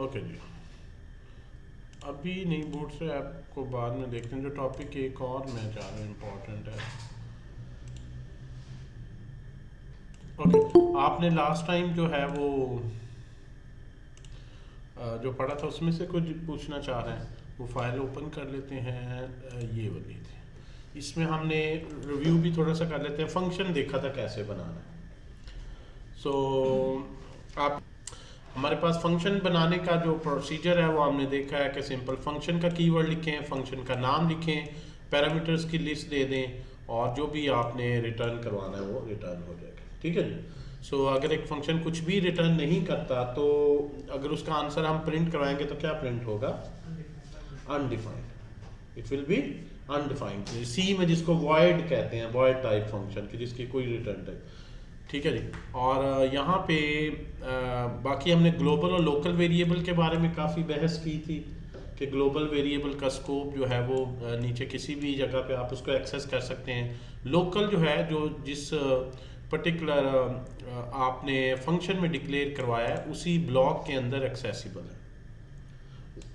Okay जी, अभी नहीं bootstrap को बाद में देखते हैं। जो टॉपिक एक और मैं चाह रहा हूँ इम्पोर्टेंट है। ओके, आपने लास्ट टाइम जो है वो जो पढ़ा था उसमें से कुछ पूछना चाह रहे हैं, वो फाइल ओपन कर लेते हैं। ये वाली थी, इसमें हमने रिव्यू भी थोड़ा सा कर लेते हैं। फंक्शन देखा था कैसे बनाना है। सो आप हमारे पास फंक्शन बनाने का जो प्रोसीजर है वो हमने देखा है कि सिंपल फंक्शन का कीवर्ड लिखें, फंक्शन का नाम लिखें, पैरामीटर्स की लिस्ट दे दें, और जो भी आपने रिटर्न करवाना है वो रिटर्न हो जाएगा। ठीक है जी। सो अगर एक फंक्शन कुछ भी रिटर्न नहीं करता तो अगर उसका आंसर हम प्रिंट करवाएंगे तो क्या प्रिंट होगा? Undefined. It will be undefined. C में जिसको वॉइड कहते हैं, वॉइड टाइप फंक्शन की जिसकी कोई रिटर्न टाइप। ठीक है जी। और यहाँ पे बाकी हमने ग्लोबल और लोकल वेरिएबल के बारे में काफ़ी बहस की थी कि ग्लोबल वेरिएबल का स्कोप जो है वो नीचे किसी भी जगह पे आप उसको एक्सेस कर सकते हैं। लोकल जो है, जो जिस पर्टिकुलर आपने फंक्शन में डिक्लेयर करवाया है उसी ब्लॉक के अंदर एक्सेसिबल है।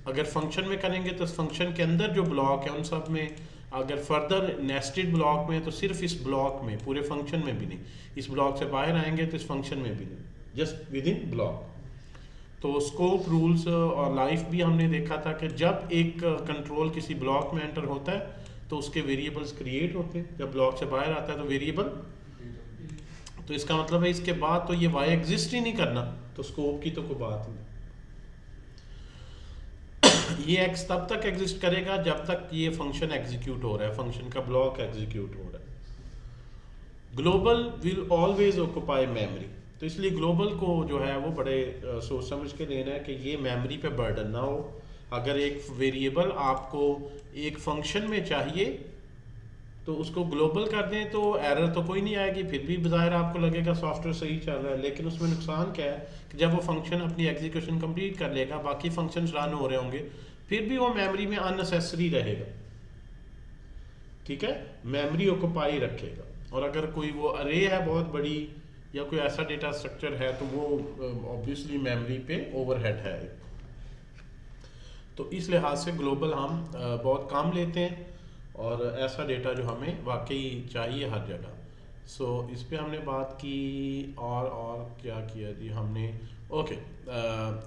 अगर फंक्शन में करेंगे तो फंक्शन के अंदर जो ब्लॉक है उन सब में, अगर फर्दर नेस्टेड ब्लॉक में तो सिर्फ इस ब्लॉक में, पूरे फंक्शन में भी नहीं। इस ब्लॉक से बाहर आएंगे तो इस फंक्शन में भी नहीं, जस्ट विद इन ब्लॉक। तो स्कोप, रूल्स और लाइफ भी हमने देखा था कि जब एक कंट्रोल किसी ब्लॉक में एंटर होता है तो उसके वेरिएबल्स क्रिएट होते हैं, जब ब्लॉक से बाहर आता है तो वेरिएबल। तो इसका मतलब है इसके बाद तो ये वाई एग्जिस्ट ही नहीं करना, तो स्कोप की तो कोई बात नहीं। ये एक्स तब तक एग्जिस्ट करेगा जब तक ये फंक्शन एग्जीक्यूट हो रहा है, फंक्शन का ब्लॉक एग्जीक्यूट हो रहा है। Global will always occupy memory, तो इसलिए ग्लोबल को जो है वो बड़े सोच समझ के लेना है कि ये मेमोरी पे बर्डन ना हो। अगर एक वेरिएबल आपको एक फंक्शन में चाहिए तो उसको ग्लोबल कर दें तो एरर तो कोई नहीं आएगी, फिर भी बाहर आपको लगेगा सॉफ्टवेयर सही चल रहा है। लेकिन उसमें नुकसान क्या है कि जब वो फंक्शन अपनी एग्जीक्यूशन कंप्लीट कर लेगा, बाकी फंक्शंस रन हो रहे होंगे, फिर भी वो मेमोरी में अननेसेसरी रहेगा। ठीक है, मेमोरी ऑक्यूपाई रखेगा। और अगर कोई वो अरे है बहुत बड़ी या कोई ऐसा डेटा स्ट्रक्चर है तो वो ऑब्वियसली मेमोरी पे ओवरहेड है। तो इस लिहाज से ग्लोबल हम बहुत कम लेते हैं, और ऐसा डेटा जो हमें वाकई चाहिए हर जगह। सो इस पे हमने बात की। और क्या किया जी हमने? ओके,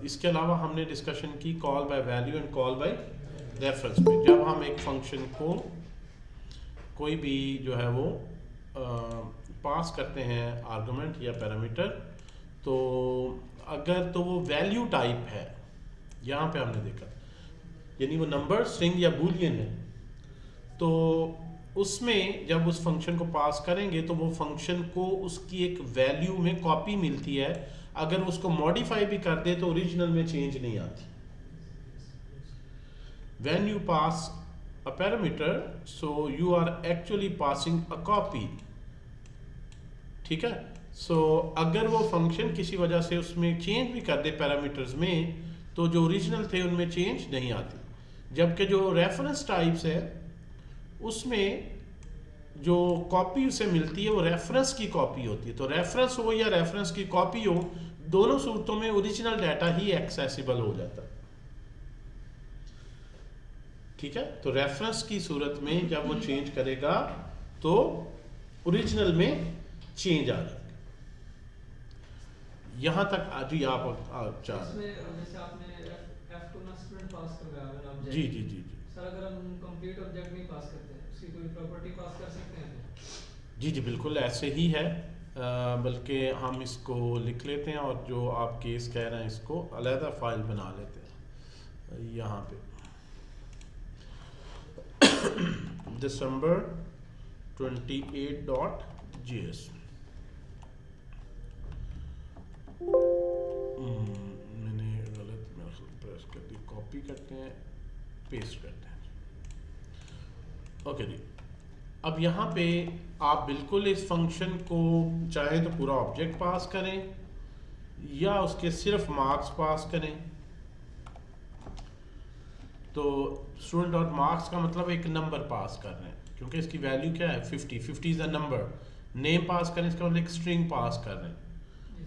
इसके अलावा हमने डिस्कशन की call by value and call by reference पे। जब हम एक फंक्शन को कोई भी जो है वो पास करते हैं आर्गुमेंट या पैरामीटर, तो अगर तो वो वैल्यू टाइप है, यहाँ पे हमने देखा, यानी वो नंबर, स्ट्रिंग या बूलियन है, तो उसमें जब उस फंक्शन को पास करेंगे तो वो फंक्शन को उसकी एक वैल्यू में कॉपी मिलती है। अगर उसको मॉडिफाई भी कर दे तो ओरिजिनल में चेंज नहीं आती। When you pass a parameter so you are actually passing a copy. ठीक है, सो अगर वो फंक्शन किसी वजह से उसमें चेंज भी कर दे पैरामीटर्स में, तो जो ओरिजिनल थे उनमें चेंज नहीं आती। जबकि जो रेफरेंस टाइप्स है उसमें जो कॉपी उसे मिलती है वो रेफरेंस की कॉपी होती है। तो रेफरेंस हो या रेफरेंस की कॉपी हो, दोनों सूरतों में ओरिजिनल डाटा ही एक्सेसिबल हो जाता है। ठीक है, तो रेफरेंस की सूरत में जब वो चेंज करेगा तो ओरिजिनल में चेंज आ जाएगा। यहाँ तक आज ही आप चाह रहे हैं। जैसे आपने F को ना स्टूडेंट पास करवाया ऑब्जेक्ट। जी जी जी जी सर अगर हम कंप्लीट ऑब्जेक्ट नहीं पास करते, उसकी कोई प्रॉपर्टी पास कर सकते हैं? जी जी बिल्कुल ऐसे ही है। बल्कि हम इसको लिख लेते हैं और जो आप केस कह रहे हैं इसको अलहदा फाइल बना लेते हैं यहाँ पे। दिसंबर 28.js। मैंने गलत प्रेस कर दी। कॉपी करते हैं, पेस्ट करते हैं। ओके जी, अब यहाँ पे आप बिल्कुल इस फंक्शन को चाहे तो पूरा ऑब्जेक्ट पास करें या उसके सिर्फ मार्क्स पास करें। तो स्टूडेंट और मार्क्स का मतलब एक नंबर पास कर रहे हैं, क्योंकि इसकी वैल्यू क्या है 50। 50 इज अ नंबर। नेम पास करें इसका मतलब एक स्ट्रिंग पास कर रहे हैं।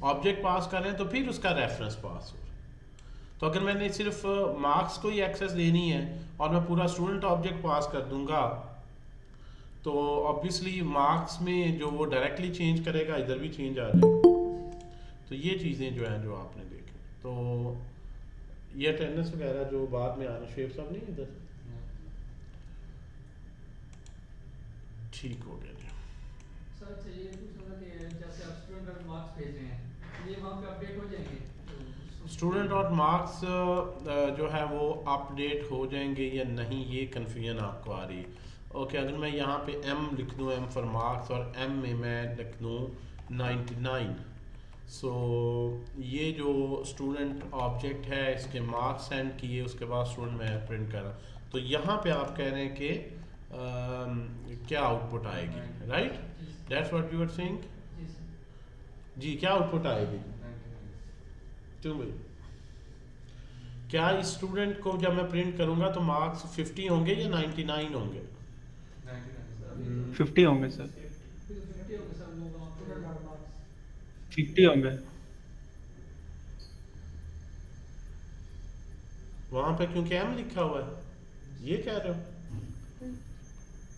ऑब्जेक्ट पास कर रहे हैं तो फिर उसका रेफरेंस पास हो रहा है। तो अगर मैंने सिर्फ मार्क्स को ही एक्सेस देनी है और मैं पूरा स्टूडेंट ऑब्जेक्ट पास कर दूंगा तो ऑब्वियसली मार्क्स में जो वो डायरेक्टली चेंज करेगा इधर भी चेंज आ जाएगा। तो ये चीज़ें जो हैं जो आपने देखी, तो ये अटेंडेंस वगैरह जो बाद में आना, शेख साहब नहीं इधर, ठीक हो गया जी। सर अच्छा ये पूछना था कि जैसे आप स्टूडेंट और मार्क्स भेज रहे हैं ये वहाँ पे अपडेट हो जाएंगे स्टूडेंट और मार्क्स जो है वो अपडेट हो जाएंगे या नहीं, ये कन्फ्यूजन आपको आ रही है। ओके, अगर मैं यहाँ पे m लिख दूँ, m फॉर मार्क्स, और m में मैं लिख दूँ 99, सो ये जो स्टूडेंट ऑब्जेक्ट है इसके मार्क्स सेंड किए, उसके बाद स्टूडेंट मैं प्रिंट कर रहा, तो यहाँ पे आप कह रहे हैं कि क्या आउटपुट आएगी, right? That's what you are saying. जी सर। जी, क्या आउटपुट आएगी? क्यों भाई, क्या इस स्टूडेंट को जब मैं प्रिंट करूंगा तो मार्क्स 50 होंगे या 99 होंगे? 50 होंगे सर, 50 होगा सर वो वहाँ पे मार्क्स 50 होंगे। वहां पे क्योंकि m लिखा हुआ है, ये कह रहे हो?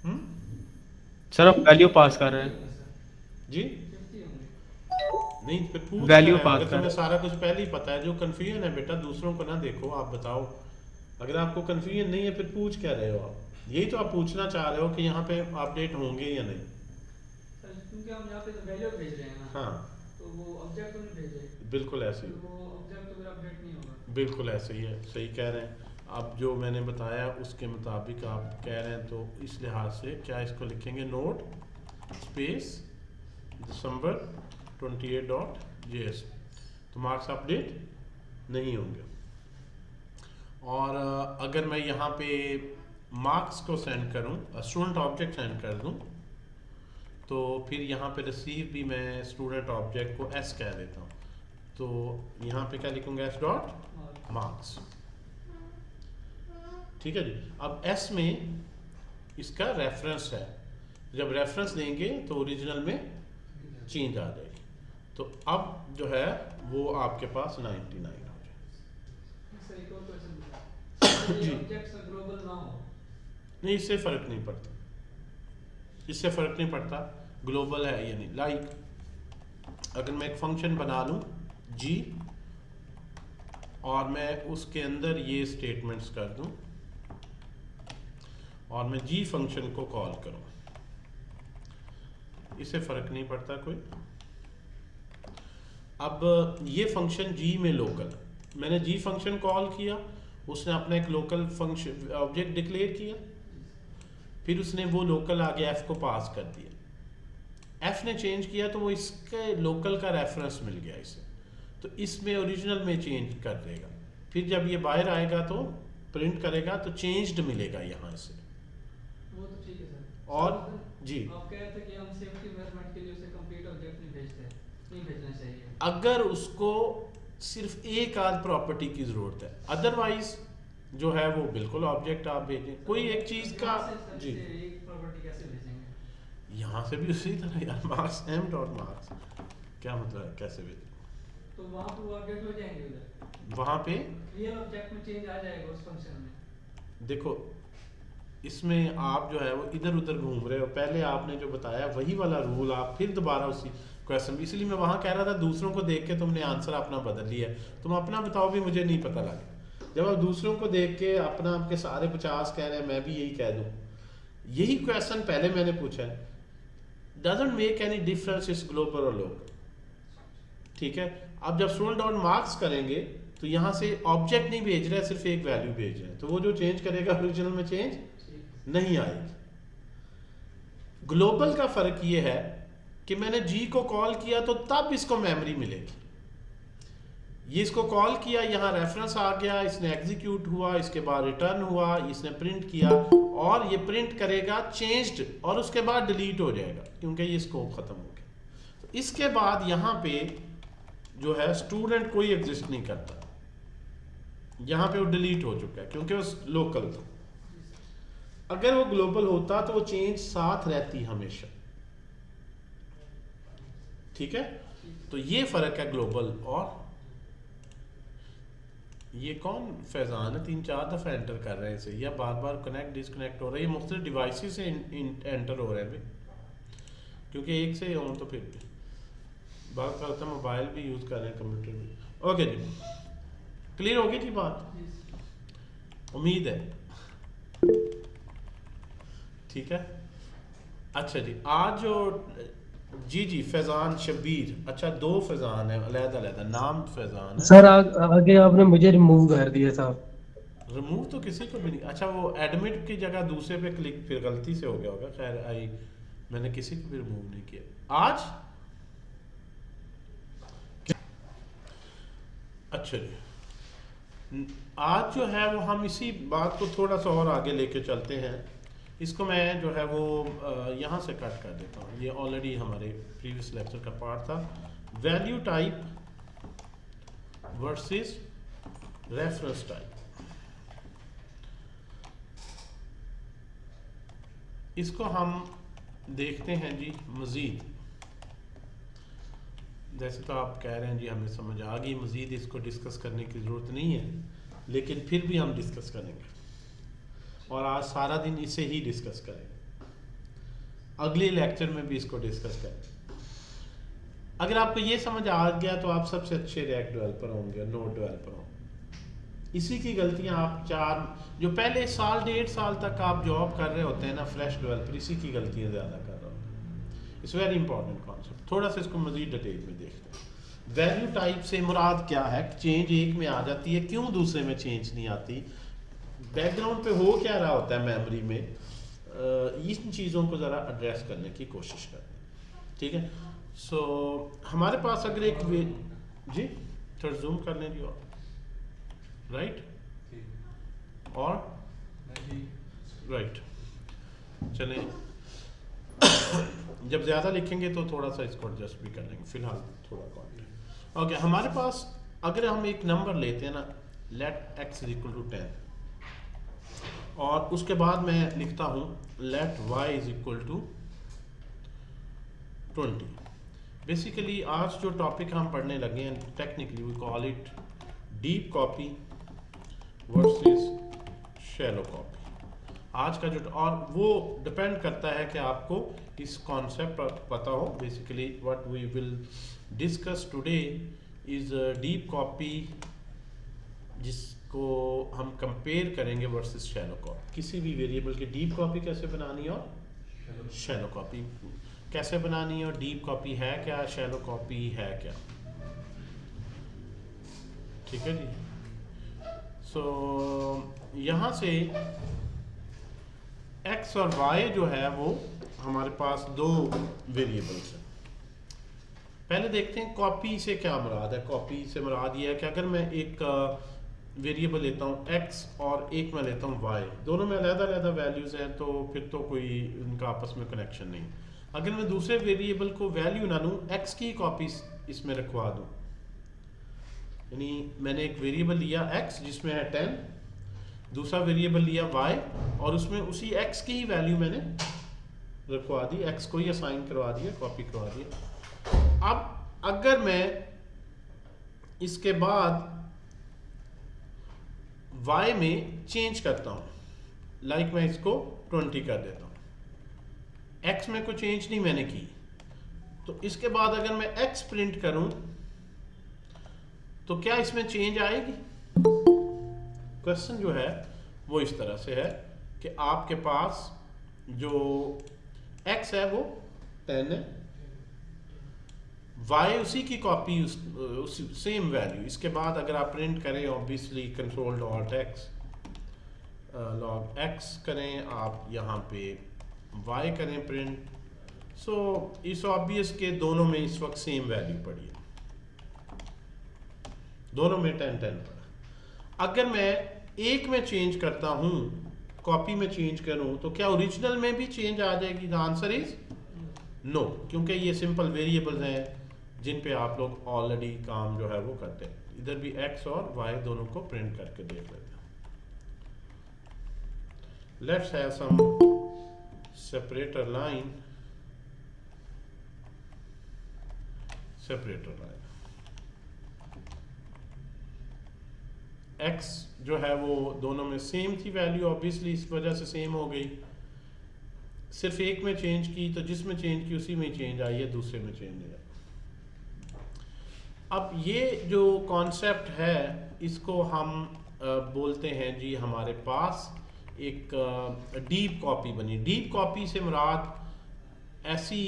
हम्म, सर हम वैल्यू पास कर रहे हैं। जी 50 होंगे। नहीं, फिर पूछ Value क्या रहे हो? pass अगर कर। तुम्हें सारा कुछ पहले ही पता है, जो कंफ्यूजन है बेटा दूसरों को ना देखो, आप बताओ। अगर आपको कंफ्यूजन नहीं है फिर पूछ क्या रहे हो आप? यही तो आप पूछना चाह रहे हो कि यहाँ पे अपडेट होंगे या नहीं। सर क्योंकि हम यहाँ पे तो वैल्यू भेज रहे हैं ना हाँ, तो वो ऑब्जेक्ट तो नहीं भेज रहे बिल्कुल ऐसे ही, तो वो ऑब्जेक्ट तो फिर अपडेट नहीं होगा। बिल्कुल ऐसे ही है, सही कह रहे हैं। अब जो मैंने बताया उसके मुताबिक आप कह रहे हैं, तो इस लिहाज से क्या इसको लिखेंगे, नोट स्पेस दिसंबर 28.js, तो मार्क्स अपडेट नहीं होंगे। और अगर मैं यहाँ पे मार्क्स को सेंड करूँ, स्टूडेंट ऑब्जेक्ट सेंड कर दूँ, तो फिर यहाँ पे रिसीव भी मैं स्टूडेंट ऑब्जेक्ट को s कह देता हूँ, तो यहाँ पे क्या लिखूँगा, s डॉट मार्क्स। ठीक है जी। अब s में इसका रेफरेंस है, जब रेफरेंस देंगे तो ओरिजिनल में चेंज आ जाएगी, तो अब जो है वो आपके पास 99 हो जाए। सर एक और क्वेश्चन पूछा जी। ये ऑब्जेक्ट्स ग्लोबल ना हो नहीं, इससे फ़र्क नहीं पड़ता, इससे फ़र्क नहीं पड़ता ग्लोबल है या नहीं। लाइक अगर मैं एक फंक्शन बना लूँ g और मैं उसके अंदर ये स्टेटमेंट्स कर दूँ और मैं g फंक्शन को कॉल करूँ, इससे फ़र्क नहीं पड़ता कोई। अब ये फंक्शन g में लोकल, मैंने g फंक्शन कॉल किया, उसने अपना एक लोकल फंक्शन ऑब्जेक्ट डिक्लेयर किया, फिर उसने वो लोकल आगे f को पास कर दिया, f ने चेंज किया तो वो इसके लोकल का रेफरेंस मिल गया इसे, तो इसमें ओरिजिनल में चेंज कर देगा, फिर जब ये बाहर आएगा तो प्रिंट करेगा तो चेंज्ड मिलेगा यहाँ से। वो तो ठीक है सर। और सर, जी, आप कह रहे थे कि हम सेफ्टी मेजरमेंट के लिए उसे कंप्लीट ऑब्जेक्ट नहीं भेजते, नहीं भेजना चाहिए अगर उसको सिर्फ एक आध प्रॉपर्टी की ज़रूरत है, अदरवाइज जो है वो बिल्कुल ऑब्जेक्ट आप भेजें, कोई एक चीज़ का। यहाँ से सर जी, इसे एक प्रॉपर्टी कैसे भेजेंगे? यहाँ से भी उसी तरह यार, मार्क्स m डॉट मार्क्स, क्या मतलब है कैसे भेजें? तो वहाँ पे वो अपडेट हो जाएंगे उधर, वहाँ पे रियल ऑब्जेक्ट में चेंज आ जाएगा उस फंक्शन में। देखो, इसमें आप जो है वो इधर उधर घूम रहे हो, पहले आपने जो बताया वही वाला रूल आप फिर दोबारा उसी क्वेश्चन, इसलिए मैं वहाँ कह रहा था दूसरों को देख के तुमने आंसर अपना बदल लिया, तुम अपना बताओ भी मुझे नहीं पता लगा। जब आप दूसरों को देख के अपना आपके सारे 50 कह रहे हैं, मैं भी यही कह दूँ, यही क्वेश्चन पहले मैंने पूछा है, डजंट मेक एनी डिफरेंस इस ग्लोबल और लोकल। ठीक है, अब जब स्टूडेंट डॉट मार्क्स करेंगे तो यहाँ से ऑब्जेक्ट नहीं भेज रहे हैं, सिर्फ एक वैल्यू भेज रहे हैं, तो वो जो चेंज करेगा ओरिजिनल में चेंज नहीं आएगी। ग्लोबल का फर्क ये है कि मैंने जी को कॉल किया तो तब इसको मेमोरी मिलेगी, ये इसको कॉल किया, यहाँ रेफरेंस आ गया, इसने एग्जीक्यूट हुआ, इसके बाद रिटर्न हुआ, इसने प्रिंट किया, और ये प्रिंट करेगा चेंज्ड, और उसके बाद डिलीट हो जाएगा क्योंकि ये स्कोप खत्म हो गया। तो इसके बाद यहाँ पे जो है स्टूडेंट कोई एग्जिस्ट नहीं करता, यहाँ पे वो डिलीट हो चुका है क्योंकि वो लोकल था। अगर वो ग्लोबल होता तो वो चेंज साथ रहती हमेशा। ठीक है, तो ये फर्क है ग्लोबल और ये कौन फैजान है? 3-4 दफ़ा एंटर कर रहे हैं इसे, या बार बार कनेक्ट डिसकनेक्ट हो रहा है। ये मुख्तलिफ डिवाइसेस से एंटर हो रहे हैं भाई, क्योंकि एक से हों तो फिर बात करता है मोबाइल भी यूज़ कर रहे हैं, कंप्यूटर भी। ओके जी, क्लियर हो गई थी बात, उम्मीद है। ठीक है, अच्छा जी। आज जो जी फैज़ान शब्बीर, अच्छा 2 फैज़ान है, अलग-अलग नाम फैज़ान है। सर आगे आपने मुझे रिमूव कर दिया था। रिमूव तो किसी को भी नहीं, अच्छा वो एडमिट की जगह दूसरे पे क्लिक फिर गलती से हो गया होगा। खैर आई, मैंने किसी को भी रिमूव नहीं किया आज। अच्छा जी, आज जो है वो हम इसी बात को थोड़ा सा और आगे लेके चलते हैं। इसको मैं जो है वो यहाँ से कट कर देता हूँ, ये ऑलरेडी हमारे प्रीवियस लेक्चर का पार्ट था। Value type versus reference type, इसको हम देखते हैं जी मज़ीद। जैसे तो आप कह रहे हैं जी हमें समझ आ गई, मज़ीद इसको डिस्कस करने की ज़रूरत नहीं है, लेकिन फिर भी हम डिस्कस करेंगे और आज सारा दिन इसे ही डिस्कस करेंगे, अगले लेक्चर में भी इसको डिस्कस करेंगे। अगर आपको ये समझ आ गया तो आप सबसे अच्छे रिएक्ट डेवलपर होंगे, नोड डेवलपर होंगे। इसी की गलतियां आप जो पहले साल 1.5 साल तक आप जॉब कर रहे होते हैं ना, फ्रेश डेवलपर, इसी की गलतियां ज़्यादा कर रहे होते हैं। इट्स वेरी इंपॉर्टेंट कॉन्सेप्ट, थोड़ा सा इसको मज़ीद डिटेल में देखते हैं। वैल्यू टाइप से मुराद क्या है? चेंज एक में आ जाती है, क्यों दूसरे में चेंज नहीं आती? बैकग्राउंड पे हो क्या रहा होता है मेमोरी में? इन चीज़ों को ज़रा एड्रेस करने की कोशिश करते हैं। ठीक है, सो हमारे पास अगर एक जी थोड़ा जूम कर लें जी, और राइट और राइट चलें। जब ज़्यादा लिखेंगे तो थोड़ा सा इसको एडजस्ट भी कर लेंगे, फिलहाल थोड़ा कॉन्टेंट। ओके, हमारे पास अगर हम एक नंबर लेते हैं ना, let x is equal to 10, और उसके बाद मैं लिखता हूँ let y is equal to 20। Basically आज जो टॉपिक हम पढ़ने लगे हैं, technically we call it deep copy versus shallow copy. आज का जो, और वो डिपेंड करता है कि आपको इस कॉन्सेप्ट पर पता हो। Basically what we will discuss today is deep copy, जिसको हम कंपेयर करेंगे वर्सेस शैलो कॉपी। किसी भी वेरिएबल की डीप कॉपी कैसे बनानी है और शैलो कॉपी कैसे बनानी है, और डीप कॉपी है क्या, शैलो कॉपी है क्या। ठीक है जी। सो यहाँ से x और y जो है वो हमारे पास 2 वेरिएबल्स हैं। पहले देखते हैं कॉपी से क्या मुराद है। कॉपी से मुराद ये है कि अगर मैं एक वेरिएबल लेता हूँ x और एक मैं लेता हूँ y, दोनों में अलग-अलग वैल्यूज़ हैं, तो फिर तो कोई उनका आपस में कनेक्शन नहीं। अगर मैं दूसरे वेरिएबल को वैल्यू ना लूँ, x की कॉपी इसमें रखवा दूँ, यानी मैंने एक वेरिएबल लिया x जिसमें है 10, दूसरा वेरिएबल लिया y और उसमें उसी x की ही वैल्यू मैंने रखवा दी, x को ही असाइन करवा दिया, कॉपी करवा दिया। अब अगर मैं इसके बाद y में चेंज करता हूँ, लाइक मैं इसको 20 कर देता हूँ, x में कोई चेंज नहीं मैंने की, तो इसके बाद अगर मैं x प्रिंट करूँ तो क्या इसमें चेंज आएगी? क्वेश्चन जो है वो इस तरह से है कि आपके पास जो x है वो 10 है, y उसी की कॉपी, उसी सेम वैल्यू। इसके बाद अगर आप प्रिंट करें, obviously control dot x log x करें, आप यहाँ पे y करें प्रिंट। सो इस ऑब्वियस के दोनों में इस वक्त सेम वैल्यू पड़ी है, दोनों में 10 10 पड़ा। अगर मैं एक में चेंज करता हूँ, कॉपी में चेंज करूँ, तो क्या ओरिजिनल में भी चेंज आ जाएगी? द आंसर इज नो, क्योंकि ये सिंपल वेरिएबल्स हैं जिन पे आप लोग ऑलरेडी काम जो है वो करते हैं। इधर भी x और y दोनों को प्रिंट करके देख लेते हैं। Let's have some separator line, x जो है वो दोनों में सेम थी वैल्यू, ऑब्वियसली इस वजह से सेम हो गई। सिर्फ एक में चेंज की तो जिसमें चेंज की उसी में चेंज आई है, दूसरे में चेंज नहीं आई। अब ये जो कॉन्सेप्ट है इसको हम बोलते हैं जी, हमारे पास एक डीप कॉपी बनी। डीप कॉपी से मुराद ऐसी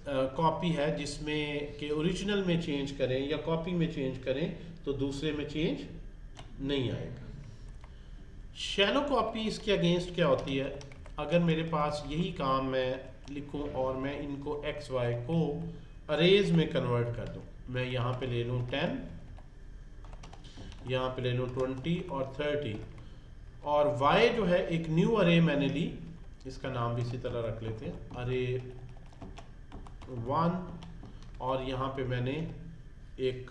कॉपी है जिसमें कि ओरिजिनल में चेंज करें या कॉपी में चेंज करें तो दूसरे में चेंज नहीं आएगा। शैलो कॉपी इसके अगेंस्ट क्या होती है? अगर मेरे पास यही काम मैं लिखूं और मैं इनको एक्स वाई को अरेज में कन्वर्ट कर दूं, मैं यहाँ पे ले लूँ 10, यहाँ पे ले लूँ 20 और 30, और y जो है एक न्यू अरे मैंने ली, इसका नाम भी इसी तरह रख लेते हैं, अरे 1, और यहाँ पे मैंने एक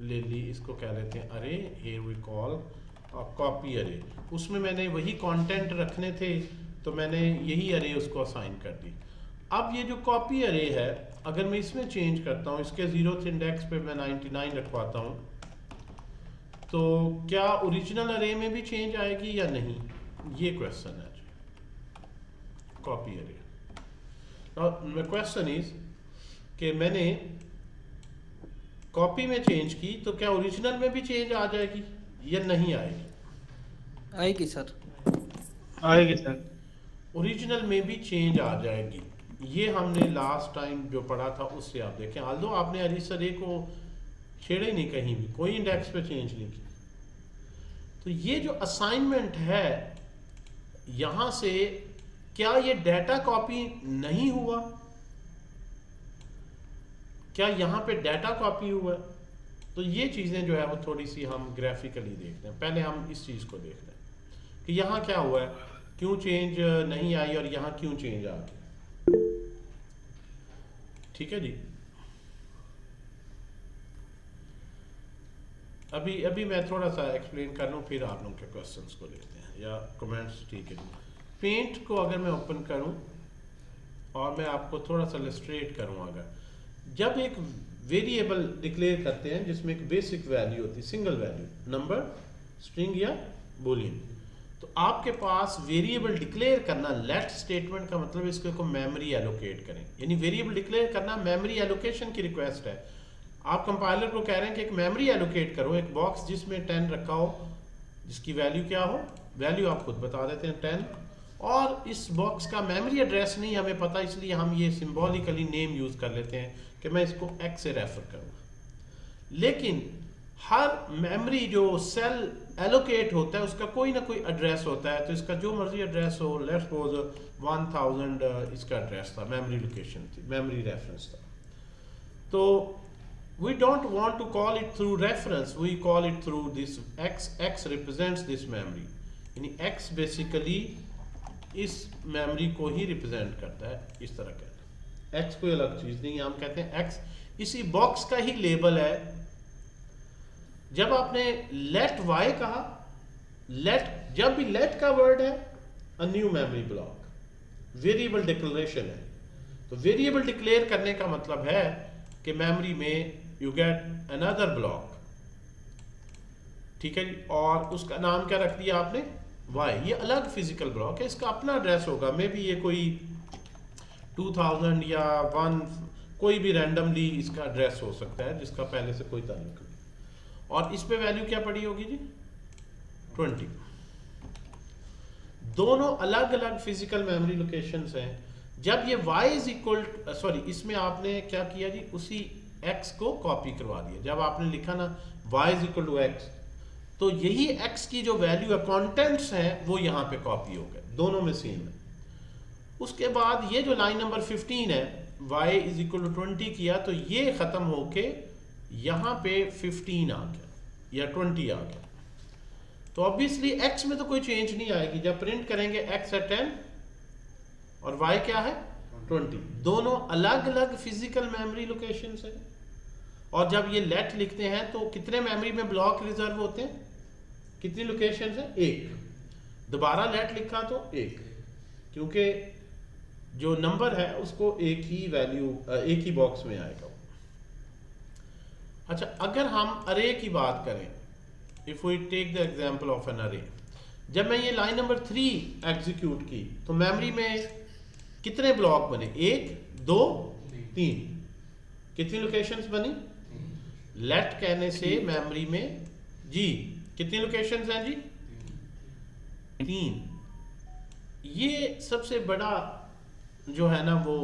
ले ली, इसको क्या लेते हैं अरे, here we call कॉपी अरे। उसमें मैंने वही कंटेंट रखने थे तो मैंने यही अरे उसको असाइन कर दी। अब ये जो कॉपी अरे है, अगर मैं इसमें चेंज करता हूँ, इसके 0th इंडेक्स पे मैं 99 रखवाता हूँ, तो क्या ओरिजिनल अरे में भी चेंज आएगी या नहीं, ये क्वेश्चन है कॉपी अरे। नाउ क्वेश्चन इज कि मैंने कॉपी में चेंज की तो क्या ओरिजिनल में भी चेंज आ जाएगी या नहीं आएगी? आएगी सर। आएगी सर। ओरिजिनल में भी चेंज आ जाएगी। ये हमने लास्ट टाइम जो पढ़ा था उससे आप देखें, आल्दो आपने अरे को छेड़े नहीं, कहीं भी कोई इंडेक्स पे चेंज नहीं की। तो ये जो असाइनमेंट है यहां से, क्या ये डाटा कॉपी नहीं हुआ? क्या यहाँ पे डाटा कॉपी हुआ? तो ये चीज़ें जो है वो थोड़ी सी हम ग्राफिकली देखते हैं। पहले हम इस चीज़ को देखते हैं कि यहाँ क्या हुआ है, क्यों चेंज नहीं आई और यहाँ क्यों चेंज आ गई। ठीक है जी। अभी मैं थोड़ा सा एक्सप्लेन कर लूँ, फिर आप लोगों के क्वेश्चंस को लेते हैं या कमेंट्स। ठीक है, पेंट को अगर मैं ओपन करूँ और मैं आपको थोड़ा सा इलस्ट्रेट करूँ, अगर जब एक वेरिएबल डिक्लेयर करते हैं जिसमें एक बेसिक वैल्यू होती है, सिंगल वैल्यू, नंबर, स्ट्रिंग या बूलियन, तो आपके पास वेरिएबल डिक्लेयर करना, लेट स्टेटमेंट का मतलब इसको मेमोरी एलोकेट करें, यानी वेरिएबल डिक्लेयर करना मेमोरी एलोकेशन की रिक्वेस्ट है। आप कंपाइलर को कह रहे हैं कि एक मेमोरी एलोकेट करो, एक बॉक्स जिसमें 10 रखा हो, जिसकी वैल्यू क्या हो, वैल्यू आप खुद बता देते हैं 10, और इस बॉक्स का मेमोरी एड्रेस नहीं हमें पता, इसलिए हम ये सिंबॉलिकली नेम यूज कर लेते हैं कि मैं इसको x से रेफर करूँगा। लेकिन हर मेमोरी जो सेल एलोकेट होता है उसका कोई ना कोई एड्रेस होता है, तो इसका जो मर्जी एड्रेस हो, लेट्स सपोज 1000 इसका एड्रेस था, मेमोरी लोकेशन थी, मेमोरी रेफरेंस था। तो we don't want to call it through reference, we call it through this x represents this memory, यानी x बेसिकली इस मेमोरी को ही रिप्रेजेंट करता है, इस तरह कहते हैं। x कोई अलग चीज नहीं, हम कहते हैं x इसी बॉक्स का ही लेबल है। जब आपने लेट y कहा, लेट, जब भी लेट का वर्ड है, a new memory block, variable declaration है। तो वेरिएबल डिक्लेयर करने का मतलब है कि मेमोरी में यू गेट अनदर ब्लॉक, ठीक है जी, और उसका नाम क्या रख दिया आपने, y। ये अलग फिजिकल ब्लॉक है, इसका अपना एड्रेस होगा, मे बी ये कोई 2000 या 1, कोई भी रैंडमली इसका एड्रेस हो सकता है जिसका पहले से कोई ताल्लुक नहीं, और इस पे वैल्यू क्या पड़ी होगी जी, 20। दोनों अलग अलग फिजिकल मेमोरी लोकेशंस हैं। जब ये y इज इक्वल, सॉरी, इसमें आपने क्या किया जी, उसी x को कॉपी करवा दिया। जब आपने लिखा ना y is equal to x, तो यही x की जो वैल्यू है, कॉन्टेंट्स हैं, वो यहाँ पे कॉपी हो गए, दोनों में सेम है। उसके बाद ये जो लाइन नंबर 15 है, y इज इक्वल टू 20 किया, तो ये खत्म होके यहाँ पे 15 आ गया या 20 आ गया। तो ऑब्वियसली x में तो कोई चेंज नहीं आएगी। जब प्रिंट करेंगे x है 10 और y क्या है 20, दोनों अलग अलग फिजिकल मेमोरी लोकेशंस हैं। और जब ये लेट लिखते हैं तो कितने मेमोरी में ब्लॉक रिजर्व होते हैं, कितनी लोकेशंस हैं, 1। दोबारा लेट लिखा तो 1, क्योंकि जो नंबर है उसको एक ही वैल्यू, एक ही बॉक्स में आएगा। अच्छा, अगर हम अरे की बात करें if we take the example of an array, जब मैं ये लाइन नंबर 3 एग्जीक्यूट की तो मेमोरी में कितने ब्लॉक बने? 1 2 3। कितनी लोकेशंस बनी? लेट कहने से मेमोरी में जी कितनी लोकेशंस हैं जी? 3। ये सबसे बड़ा जो है ना वो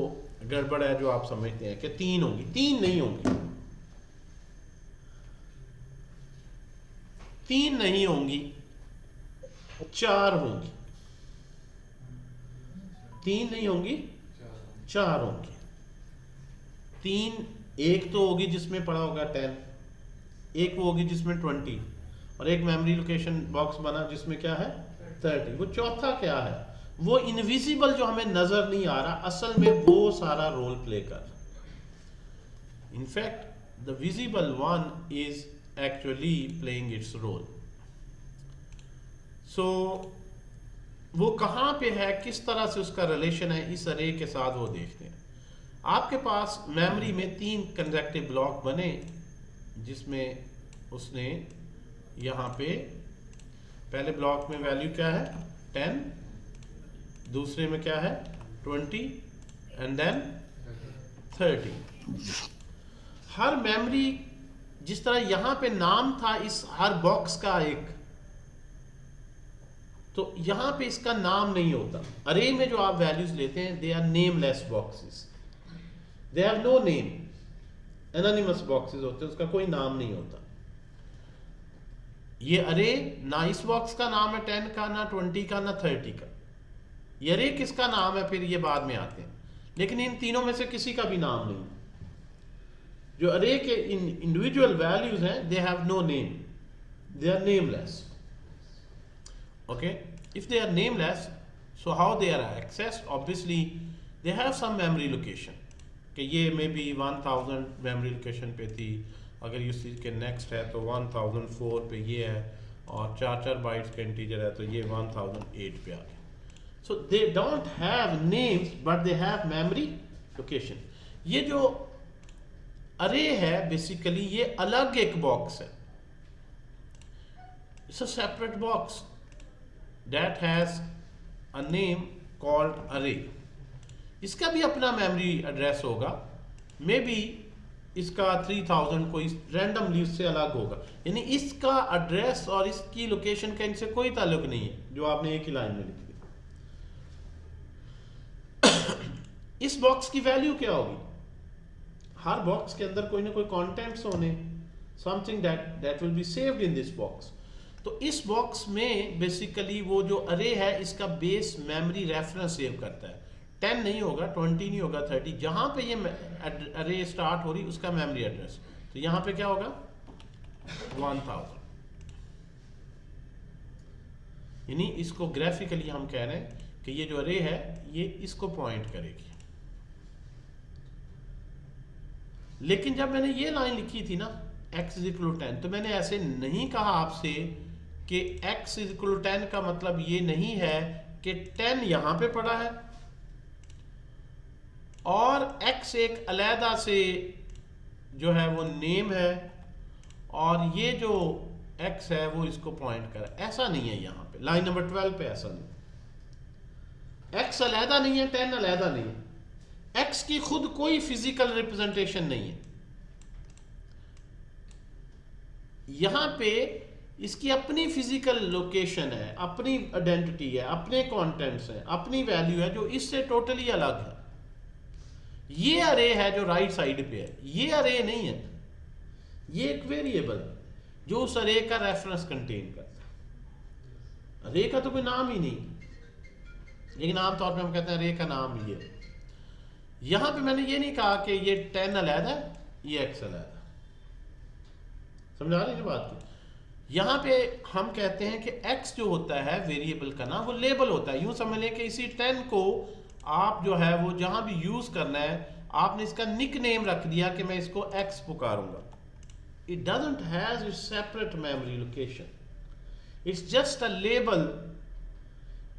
गड़बड़ है जो आप समझते हैं कि 3 होंगी। 3 नहीं होंगी, 3 नहीं होंगी, 4 होंगी। 3 नहीं होंगी, 4 होंगी। 3 एक तो होगी जिसमें पड़ा होगा 10, एक वो होगी जिसमें 20, और एक मेमोरी लोकेशन बॉक्स बना जिसमें क्या है 30। वो चौथा क्या है? वो इनविजिबल जो हमें नजर नहीं आ रहा, असल में वो सारा रोल प्ले कर। In fact the visible one is actually playing its role. So वो कहां पे है, किस तरह से उसका रिलेशन है इस अरे के साथ, वो देखते हैं। आपके पास मेमोरी में 3 कंसेक्टिव ब्लॉक बने जिसमें उसने यहां पे पहले ब्लॉक में वैल्यू क्या है 10, दूसरे में क्या है 20 एंड देन 30। हर मेमोरी जिस तरह यहां पे नाम था इस हर बॉक्स का एक, तो यहां पे इसका नाम नहीं होता। अरे में जो आप वैल्यूज लेते हैं they are nameless boxes, they have no name, anonymous boxes होते हैं, उसका कोई नाम नहीं होता। ये अरे ना इस बॉक्स का नाम है 10 का, ना 20 का, ना 30 का। ये अरे किसका नाम है फिर ये बाद में आते हैं, लेकिन इन तीनों में से किसी का भी नाम नहीं। जो अरे के इंडिविजुअल वैल्यूज हैं they have no name, they are nameless. Okay, if they are nameless, so how they are accessed? Obviously they have some memory location, कि ये मे बी 1000 मेमोरी लोकेशन पे थी, अगर इसी के नेक्स्ट है तो 1004 पे ये है, और 4 बाइट्स का इंटीजर है तो ये 1008 पे आ गया। So they don't have names but they have memory location. ये जो अरे है बेसिकली ये अलग एक बॉक्स है, it's a separate box that has a name called array। इसका भी अपना मेमोरी एड्रेस होगा, मे बी इसका 3000 कोई रैंडमली उससे अलग होगा, यानी इसका एड्रेस और इसकी लोकेशन का इनसे कोई ताल्लुक नहीं है जो आपने एक ही लाइन में लिखी। इस बॉक्स की वैल्यू क्या होगी? हर बॉक्स के अंदर कोई ना कोई कंटेंट्स होने, something that will be saved in this box. तो इस बॉक्स में बेसिकली वो जो अरे है इसका बेस मेमोरी रेफरेंस सेव करता है। 10 नहीं होगा, 20 नहीं होगा, 30, जहां पे ये अरे स्टार्ट हो रही उसका मेमोरी एड्रेस। तो यहां पे क्या होगा 1000, यानी इसको ग्राफिकली हम कह रहे हैं कि ये जो अरे है ये इसको पॉइंट करेगी। लेकिन जब मैंने ये लाइन लिखी थी ना x = 10, तो मैंने ऐसे नहीं कहा आपसे कि x = 10 का मतलब ये नहीं है कि 10 यहां पे पड़ा है और x एक अलहदा से जो है वो नेम है और ये जो x है वो इसको पॉइंट कर, ऐसा नहीं है। यहां पे लाइन नंबर 12 पे ऐसा नहीं, x अलहदा नहीं है, 10 अलहदा नहीं है, x की खुद कोई फिजिकल रिप्रेजेंटेशन नहीं है। यहां पे इसकी अपनी फिजिकल लोकेशन है, अपनी आइडेंटिटी है, अपने कंटेंट्स हैं, अपनी वैल्यू है जो इससे टोटली अलग है। ये अरे है जो राइट साइड पे है, ये अरे नहीं है, ये एक वेरिएबल जो उस अरे का रेफरेंस कंटेन करता है। अरे का तो कोई नाम ही नहीं, लेकिन आमतौर पे हम कहते हैं अरे का नाम ये है। यहां पे मैंने ये नहीं कहा कि ये 10 अलहदा है, ये x अलहदा। समझा रहे हैं बात की? यहां पे हम कहते हैं कि x जो होता है वेरिएबल का नाम, वो लेबल होता है। यूं समझ लें कि इसी 10 को आप जो है वो जहां भी यूज करना है आपने इसका निक नेम रख दिया कि मैं इसको x पुकारूंगा। It doesn't has a separate memory location, it's just a label.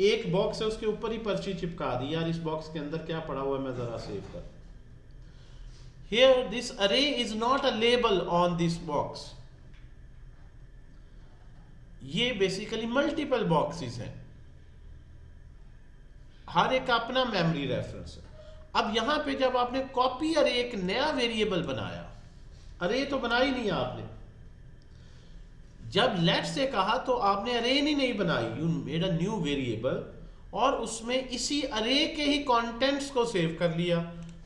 एक बॉक्स है उसके ऊपर ही पर्ची चिपका दी, यार इस बॉक्स के अंदर क्या पड़ा हुआ है मैं जरा सेव कर। Here this array is not a label on this box, ये बेसिकली मल्टीपल बॉक्सेस हैं, हर एक का अपना मेमोरी रेफरेंस है। अब यहां पे जब आपने कॉपी अरे एक नया वेरिएबल बनाया, अरे तो बना ही नहीं आपने, जब लेट से कहा तो आपने अरे नहीं बनाई, you made a new variable और उसमें इसी अरे के ही कंटेंट्स को सेव कर लिया।